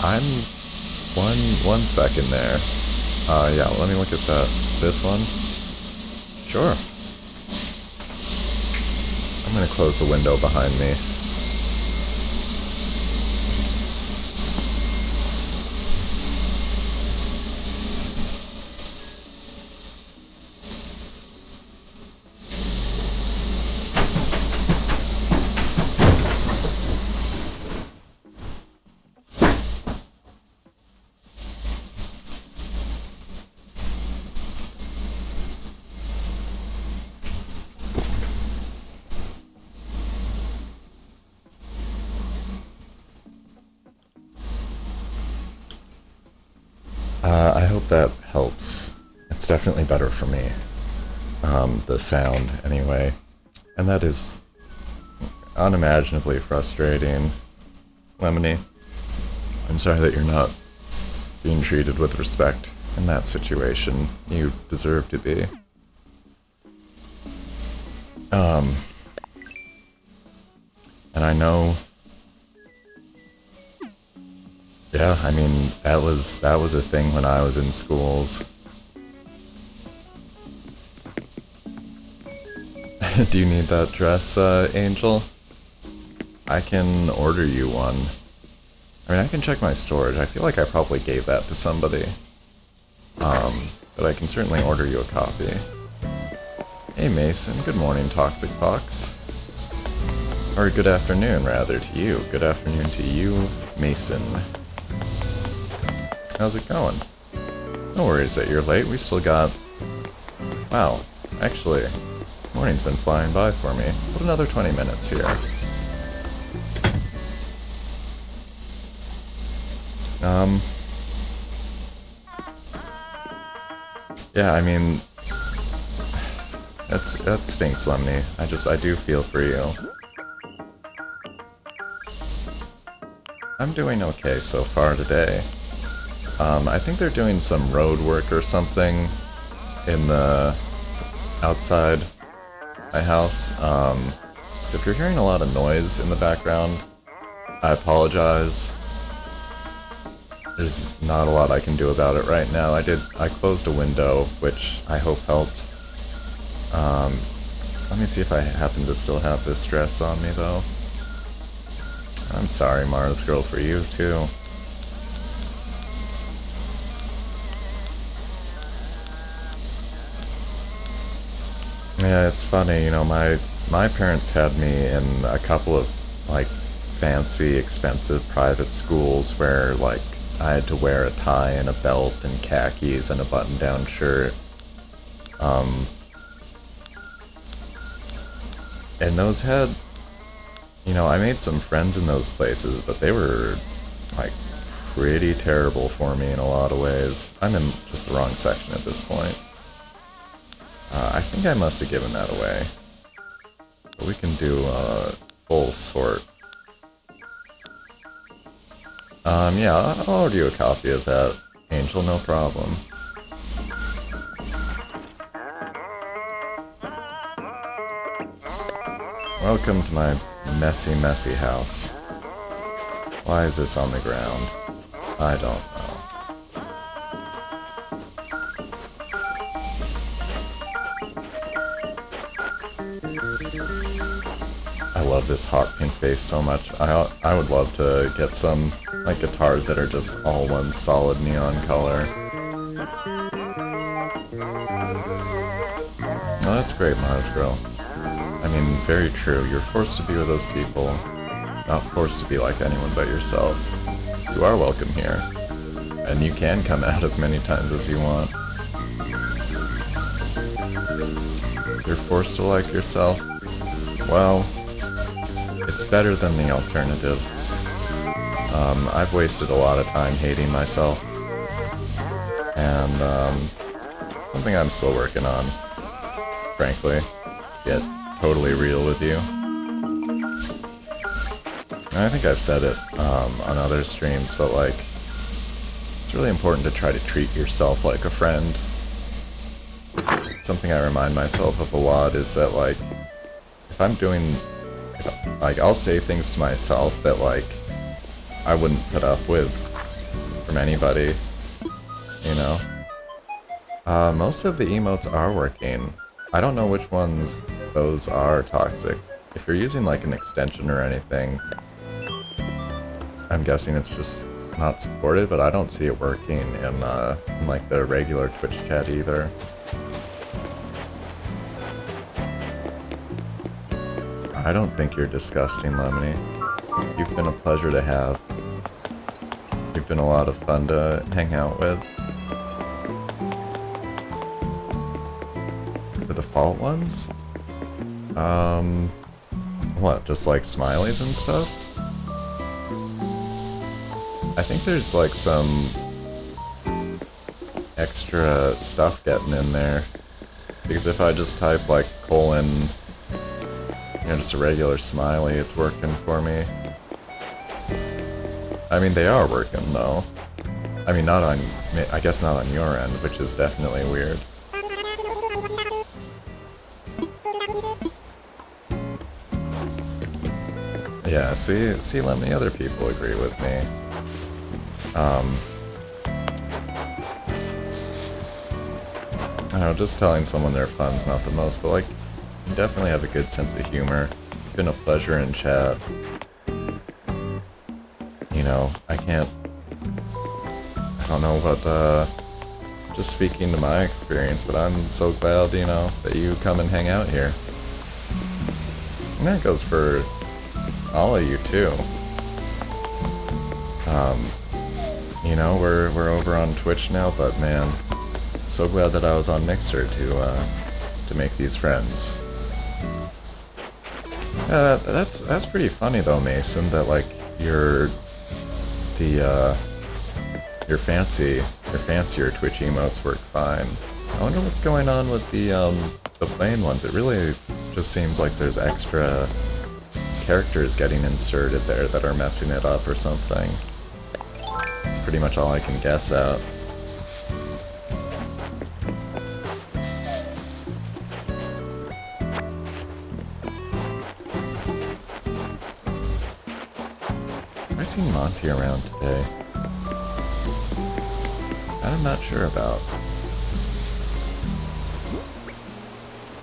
I'm... One second there. Yeah, let me look at that. This one? Sure. I'm gonna close the window behind me. I hope that helps. It's definitely better for me. The sound, anyway. And that is unimaginably frustrating, Lemony. I'm sorry that you're not being treated with respect in that situation. You deserve to be. And I know... Yeah, I mean, that was a thing when I was in schools. Do you need that dress, Angel? I can order you one. I mean, I can check my storage. I feel like I probably gave that to somebody. But I can certainly order you a copy. Hey Mason, good morning, Toxic Fox. Or good afternoon, rather, to you. Good afternoon to you, Mason. How's it going? No worries that you're late, we still got... Wow, actually, morning's been flying by for me. What, another 20 minutes here? Yeah, I mean... That stinks, Lemony. I do feel for you. I'm doing okay so far today. I think they're doing some road work or something in the outside my house. So if you're hearing a lot of noise in the background, I apologize. There's not a lot I can do about it right now. I closed a window, which I hope helped. Let me see if I happen to still have this dress on me, though. I'm sorry, Mars Girl, for you, too. Yeah, it's funny, you know, my parents had me in a couple of, like, fancy, expensive private schools where, like, I had to wear a tie and a belt and khakis and a button-down shirt. And those had, you know, I made some friends in those places, but they were, like, pretty terrible for me in a lot of ways. I'm in just the wrong section at this point. I think I must have given that away. But we can do a full sort. Yeah, I'll order you a copy of that, Angel, no problem. Welcome to my messy, messy house. Why is this on the ground? I don't know. I love this hot pink face so much. I would love to get some, like, guitars that are just all one solid neon color. Oh, that's great, Mars Girl. I mean, very true. You're forced to be with those people, not forced to be like anyone but yourself. You are welcome here, and you can come out as many times as you want. You're forced to like yourself? Well, it's better than the alternative. I've wasted a lot of time hating myself, and something I'm still working on, frankly. Get totally real with you. I think I've said it on other streams, but like, it's really important to try to treat yourself like a friend. Something I remind myself of a lot is that, like, if I'm doing, like, I'll say things to myself that, like, I wouldn't put up with from anybody, you know? Most of the emotes are working. I don't know which ones those are toxic. If you're using, like, an extension or anything, I'm guessing it's just not supported, but I don't see it working in like, the regular Twitch chat either. I don't think you're disgusting, Lemony. You've been a pleasure to have. You've been a lot of fun to hang out with. The default ones? What, just like smileys and stuff? I think there's like some extra stuff getting in there. Because if I just type like you know, just a regular smiley, it's working for me. I mean, they are working, though. I mean, not on... I guess not on your end, which is definitely weird. Yeah, see, let me other people agree with me. I don't know, just telling someone they're fun's not the most, but like, you definitely have a good sense of humor. It's been a pleasure in chat. You know, I don't know what, just speaking to my experience, but I'm so glad, you know, that you come and hang out here. And that goes for all of you, too. You know, we're over on Twitch now, but man, so glad that I was on Mixer to make these friends. That's pretty funny though, Mason, that like your fancier Twitch emotes work fine. I wonder what's going on with the plain ones. It really just seems like there's extra characters getting inserted there that are messing it up or something. That's pretty much all I can guess at. Have I seen Monty around today? I'm not sure about.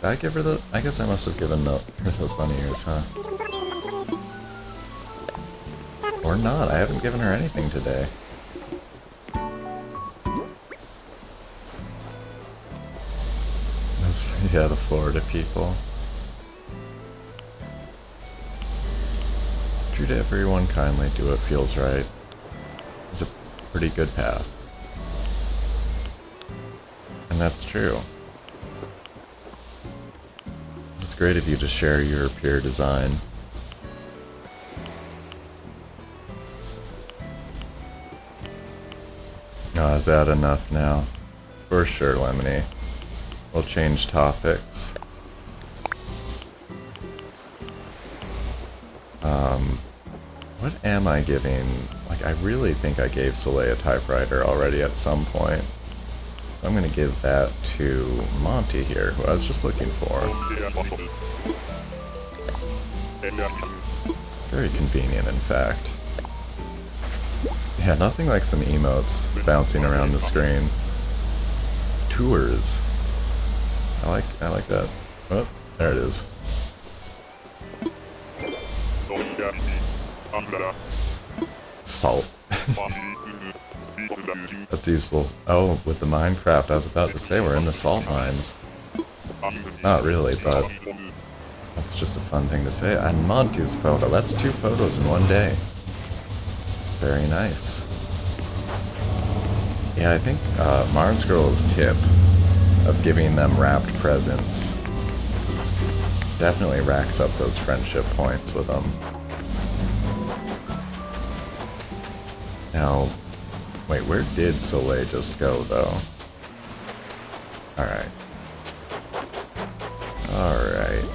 Did I give her the... I guess I must have given her those bunny ears, huh? Or not, I haven't given her anything today. Yeah, the Florida people. Treat everyone kindly, do what feels right. It's a pretty good path. And that's true. It's great of you to share your pure design. Oh, is that enough now? For sure, Lemony. We'll change topics. What am I giving? Like, I really think I gave Soleil a typewriter already at some point. So I'm gonna give that to Monty here, who I was just looking for. Very convenient, in fact. Yeah, nothing like some emotes bouncing around the screen. Tours. I like that. Oh, there it is. Salt. That's useful. Oh, with the Minecraft, I was about to say we're in the salt mines. Not really, but that's just a fun thing to say. And Monty's photo. That's 2 photos in one day. Very nice. Yeah, I think Mars Girl's tip of giving them wrapped presents definitely racks up those friendship points with them. Now, wait, where did Soleil just go, though? Alright. Alright.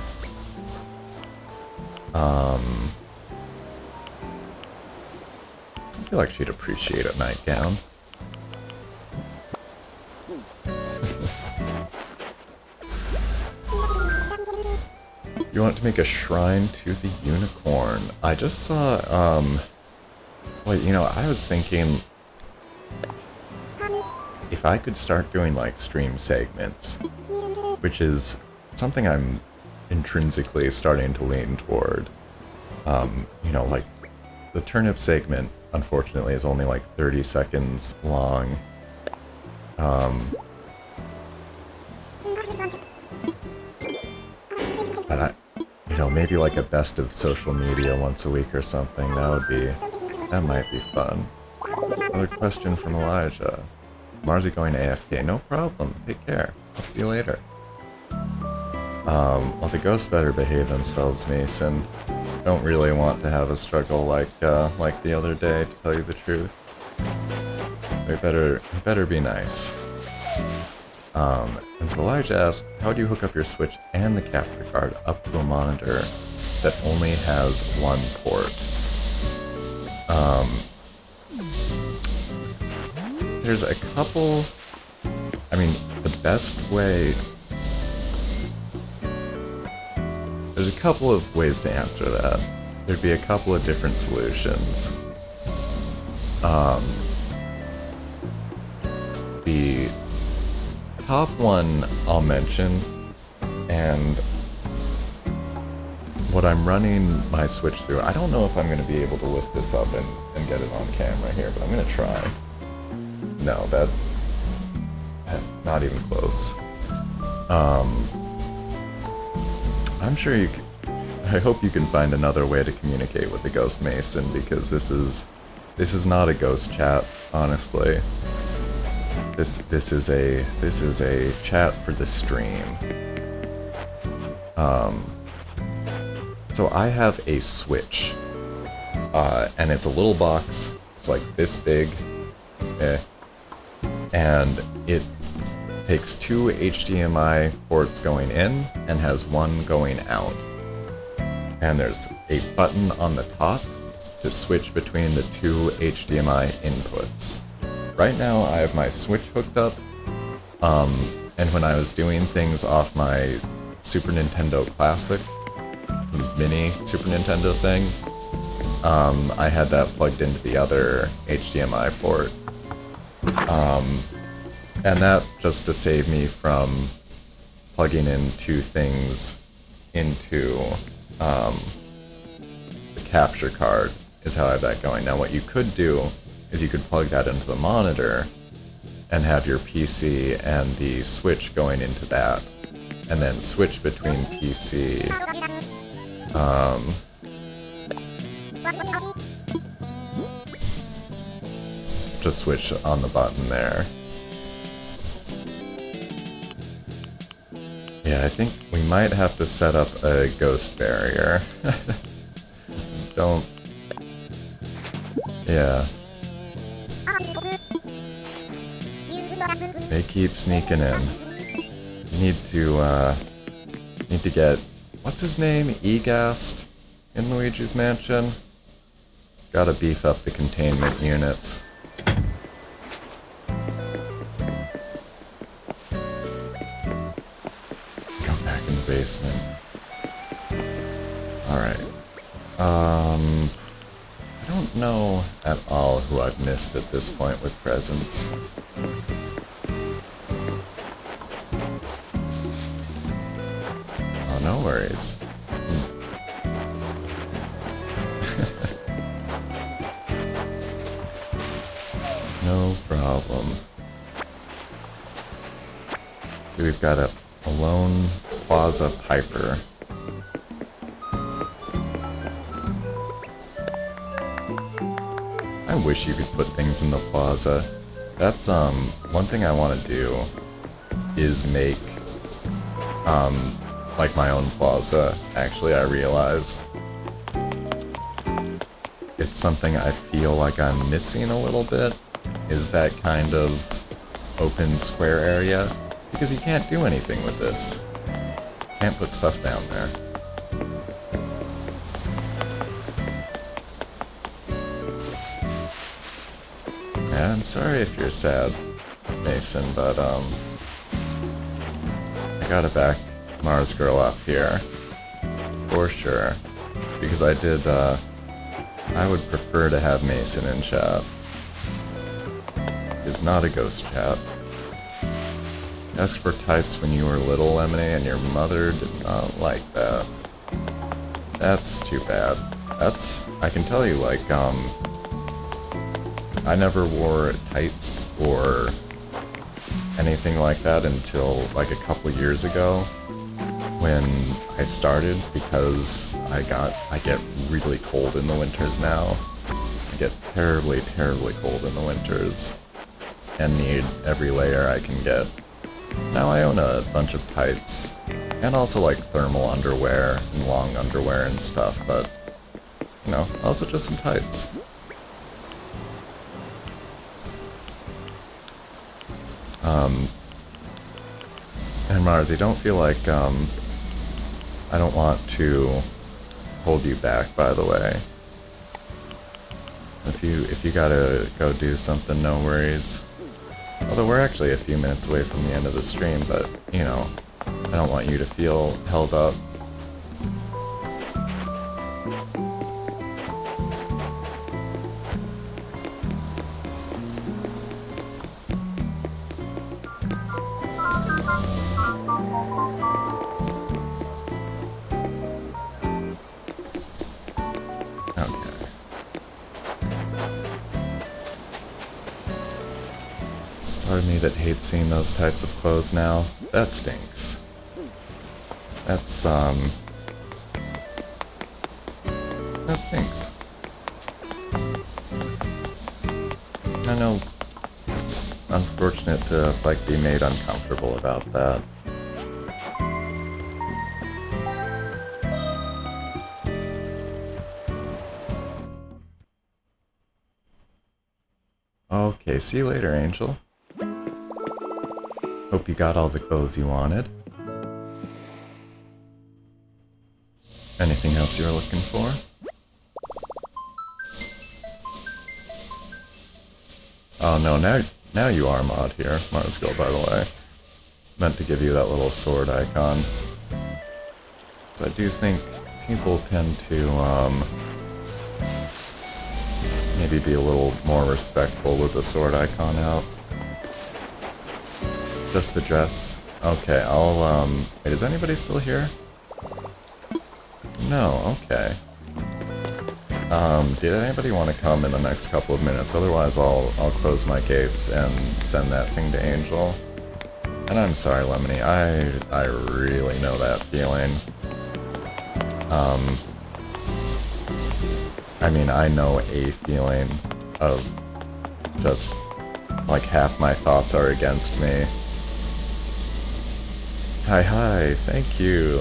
I feel like she'd appreciate a nightgown. You want to make a shrine to the unicorn. I just saw, wait, you know, I was thinking if I could start doing, like, stream segments, which is something I'm intrinsically starting to lean toward. You know, like, the turnip segment, unfortunately, is only, like, 30 seconds long. But you know, maybe like a best of social media once a week or something, that might be fun. Another question from Elijah. Marzi going AFK? No problem, take care. I'll see you later. Well, the ghosts better behave themselves, Mason. Don't really want to have a struggle like the other day, to tell you the truth. They better be nice. And so Elijah asked, how do you hook up your Switch and the capture card up to a monitor that only has one port. There's a couple... I mean, the best way... There's a couple of ways to answer that. There'd be a couple of different solutions. The top one I'll mention, and what I'm running my Switch through, I don't know if I'm going to be able to lift this up and get it on camera here, but I'm going to try. No, that... not even close. I'm sure you can... I hope you can find another way to communicate with the Ghost Mason, because this is not a ghost chat, honestly. This is a chat for the stream. So I have a Switch, and it's a little box. It's like this big, and it takes 2 HDMI ports going in and has one going out. And there's a button on the top to switch between the 2 HDMI inputs. Right now I have my Switch hooked up, and when I was doing things off my Super Nintendo Classic, mini Super Nintendo thing, I had that plugged into the other HDMI port. And that just to save me from plugging in 2 things into the capture card is how I have that going. Now what you could do is you could plug that into the monitor and have your PC and the Switch going into that, and then switch between PC. Just switch on the button there. Yeah, I think we might have to set up a ghost barrier. Don't... Yeah. They keep sneaking in. Need to get... What's his name? Egast in Luigi's Mansion? Gotta beef up the containment units. Basement. Alright. I don't know at all who I've missed at this point with presents. Oh, no worries. No problem. See, we've got a lone Plaza Piper. I wish you could put things in the plaza. That's one thing I want to do is make like my own plaza. Actually, I realized it's something I feel like I'm missing a little bit, is that kind of open square area, because you can't do anything with this. Can't put stuff down there. Yeah, I'm sorry if you're sad, Mason, but I gotta back Mars Girl up here. For sure. Because I would prefer to have Mason in chat. It's not a ghost chat. Ask for tights when you were little, Lemonade, and your mother did not like that. That's too bad. I can tell you, like, I never wore tights or anything like that until, like, a couple years ago when I started, because I get really cold in the winters now. I get terribly, terribly cold in the winters and need every layer I can get. Now I own a bunch of tights, and also like thermal underwear and long underwear and stuff, but, you know, also just some tights. And Marzi, don't feel like, I don't want to hold you back, by the way. If you gotta go do something, no worries. Although we're actually a few minutes away from the end of the stream, but, you know, I don't want you to feel held up. Part of me that hates seeing those types of clothes now. That stinks. That's, that stinks. I know it's unfortunate to, like, be made uncomfortable about that. Okay, see you later, Angel. Hope you got all the clothes you wanted. Anything else you were looking for? Oh no, now you are mod here, Marsgill, by the way. Meant to give you that little sword icon. So I do think people tend to, maybe be a little more respectful with the sword icon out. Just the dress. Okay, I'll, wait, is anybody still here? No, okay. Did anybody want to come in the next couple of minutes? Otherwise, I'll close my gates and send that thing to Angel. And I'm sorry, Lemony, I really know that feeling. I mean, I know a feeling of just, like, half my thoughts are against me. Hi, thank you.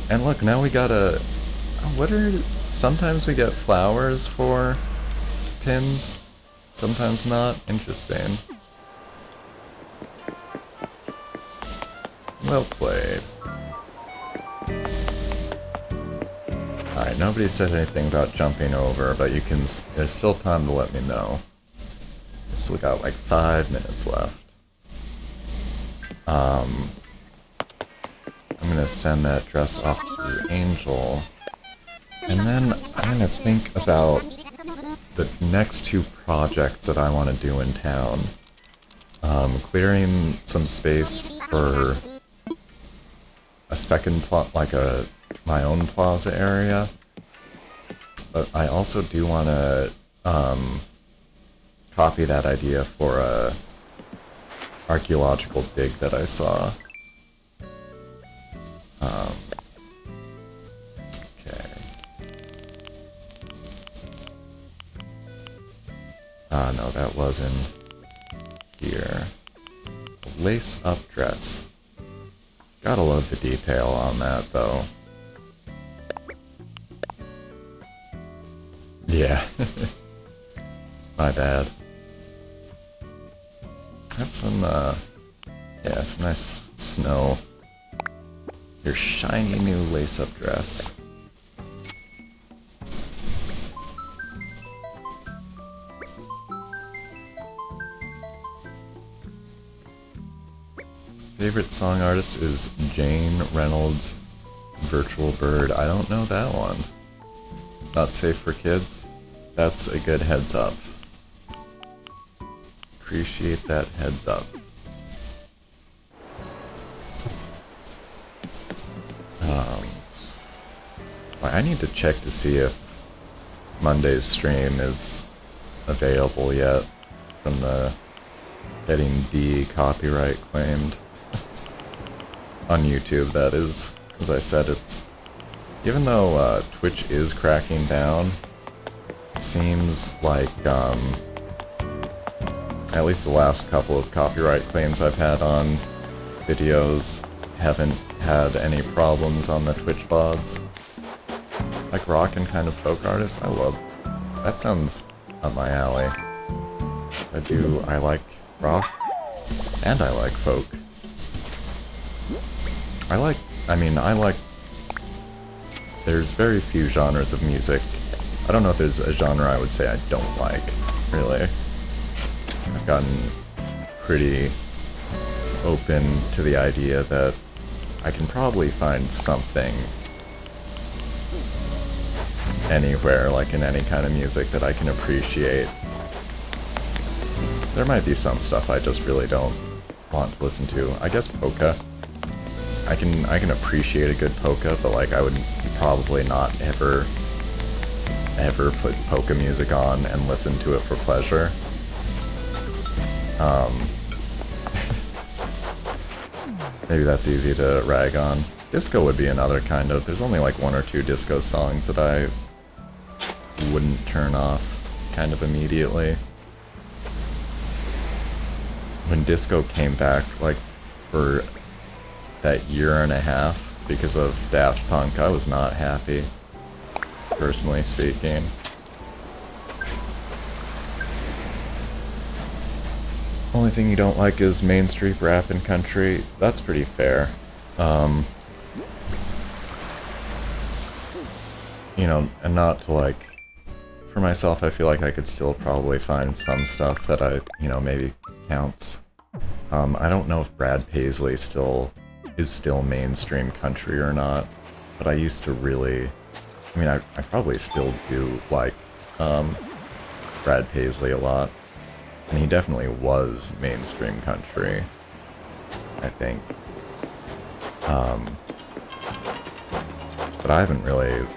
And look, now we got a... Sometimes we get flowers for pins, sometimes not. Interesting. Well played. Alright, nobody said anything about jumping over, but you can... There's still time to let me know. We still got like 5 minutes left. I'm gonna send that dress off to Angel, and then I'm gonna think about the next 2 projects that I want to do in town. Clearing some space for a second my own plaza area, but I also do want to copy that idea for a archaeological dig that I saw. Okay. No, that wasn't here. Lace-up dress. Gotta love the detail on that, though. Yeah. My bad. Have some, yeah, some nice snow. Your shiny new lace-up dress. Favorite song artist is Jane Reynolds' Virtual Bird. I don't know that one. Not safe for kids? That's a good heads up. Appreciate that heads up. I need to check to see if Monday's stream is available yet from the getting D copyright claimed. On YouTube, that is. As I said, it's... Even though Twitch is cracking down, it seems like, at least the last couple of copyright claims I've had on videos haven't had any problems on the Twitch VODs. Like rock and kind of folk artists, I love... That sounds up my alley. I like rock, and I like folk. I like, there's very few genres of music. I don't know if there's a genre I would say I don't like, really. I've gotten pretty open to the idea that I can probably find something anywhere, like in any kind of music that I can appreciate. There might be some stuff I just really don't want to listen to. I guess polka. I can appreciate a good polka, but like I would probably not ever put polka music on and listen to it for pleasure. Maybe that's easy to rag on. Disco would be another kind of. There's only like one or two disco songs that I wouldn't turn off kind of immediately. When disco came back, like for that year and a half because of Daft Punk, I was not happy, personally speaking. Only thing you don't like is mainstream rap and country. That's pretty fair. You know, and not to like, for myself, I feel like I could still probably find some stuff that maybe counts. I don't know if Brad Paisley is still mainstream country or not, but I used to really, I probably still do like, Brad Paisley a lot. And he definitely was mainstream country, I think. But I haven't really,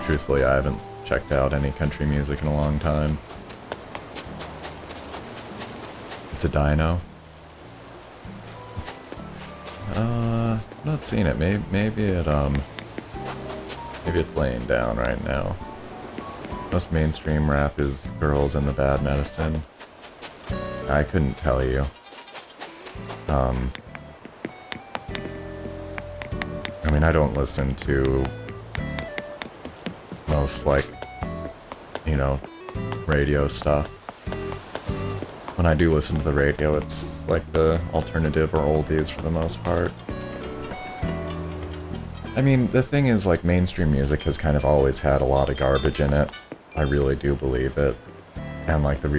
truthfully, I haven't checked out any country music in a long time. It's a dino. Not seen it. Maybe it's laying down right now. Most mainstream rap is Girls and the Bad Medicine. I couldn't tell you. I don't listen to most, like, radio stuff. When I do listen to the radio, it's like the alternative or oldies for the most part. The thing is, like, mainstream music has kind of always had a lot of garbage in it. I really do believe it. And, like, the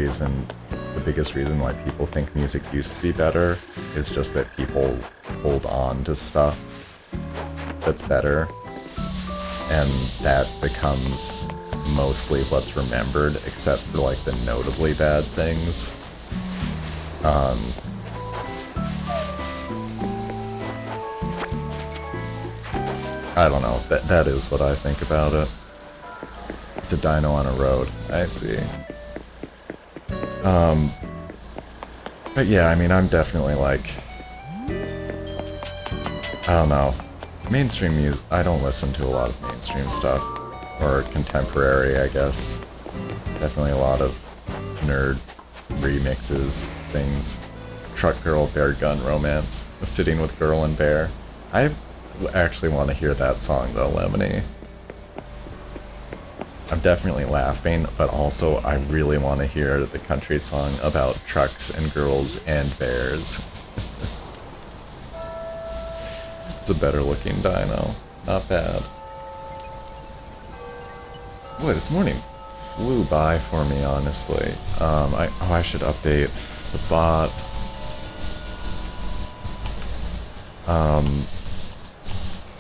biggest reason why people think music used to be better is just that people hold on to stuff that's better, and that becomes mostly what's remembered, except for like the notably bad things. I don't know, that is what I think about it. It's a dino on a road, I see. But yeah, I'm definitely like, I don't know, mainstream music, I don't listen to a lot of mainstream stuff, or contemporary, I guess. Definitely a lot of nerd remixes, things. Truck Girl, Bear Gun Romance, of Sitting with Girl and Bear. I actually want to hear that song though, Lemony. I'm definitely laughing, but also I really want to hear the country song about trucks and girls and bears. It's a better looking dino. Not bad. Boy, this morning flew by for me, honestly. I should update the bot.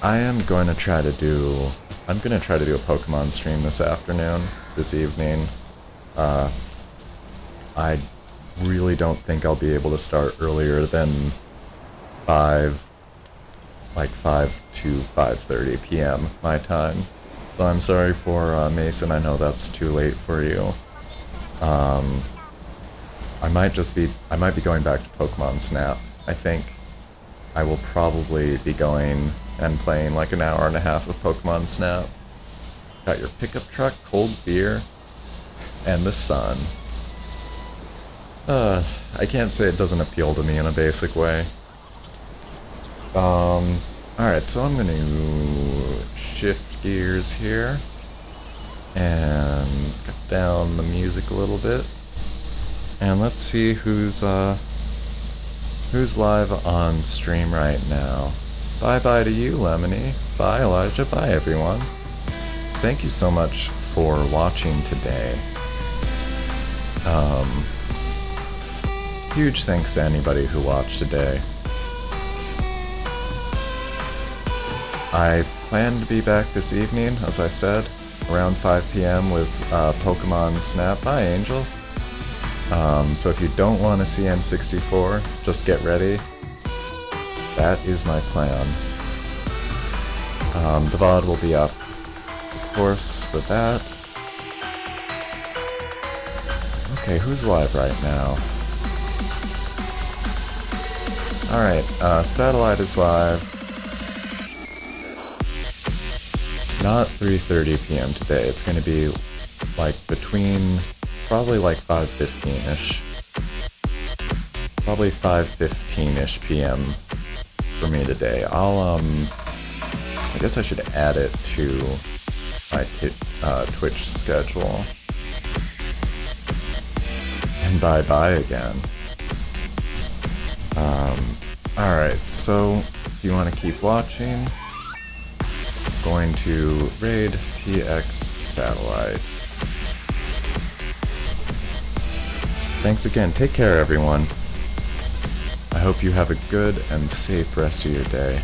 I'm gonna try to do a Pokemon stream this evening. I really don't think I'll be able to start earlier than 5 to 5:30 p.m. my time. So I'm sorry for Mason, I know that's too late for you. I might be going back to Pokemon Snap, I think. I will probably be going and playing like an hour and a half of Pokemon Snap. Got your pickup truck, cold beer, and the sun. I can't say it doesn't appeal to me in a basic way. Alright, so I'm gonna shift gears here and cut down the music a little bit. And let's see who's live on stream right now. Bye-bye to you, Lemony. Bye, Elijah. Bye, everyone. Thank you so much for watching today. Huge thanks to anybody who watched today. I plan to be back this evening, as I said, around 5 p.m. with Pokemon Snap. Bye, Angel. So if you don't want to see N64, just get ready. That is my plan. The VOD will be up, of course, for that. Okay, who's live right now? Alright, Satellite is live. Not 3:30 p.m. today. It's gonna be like between probably like 5:15ish. Probably 5:15ish p.m. for me today. I guess I should add it to my Twitch schedule. And bye-bye again. Alright, so if you want to keep watching, I'm going to raid TX Satellite. Thanks again. Take care, everyone. I hope you have a good and safe rest of your day.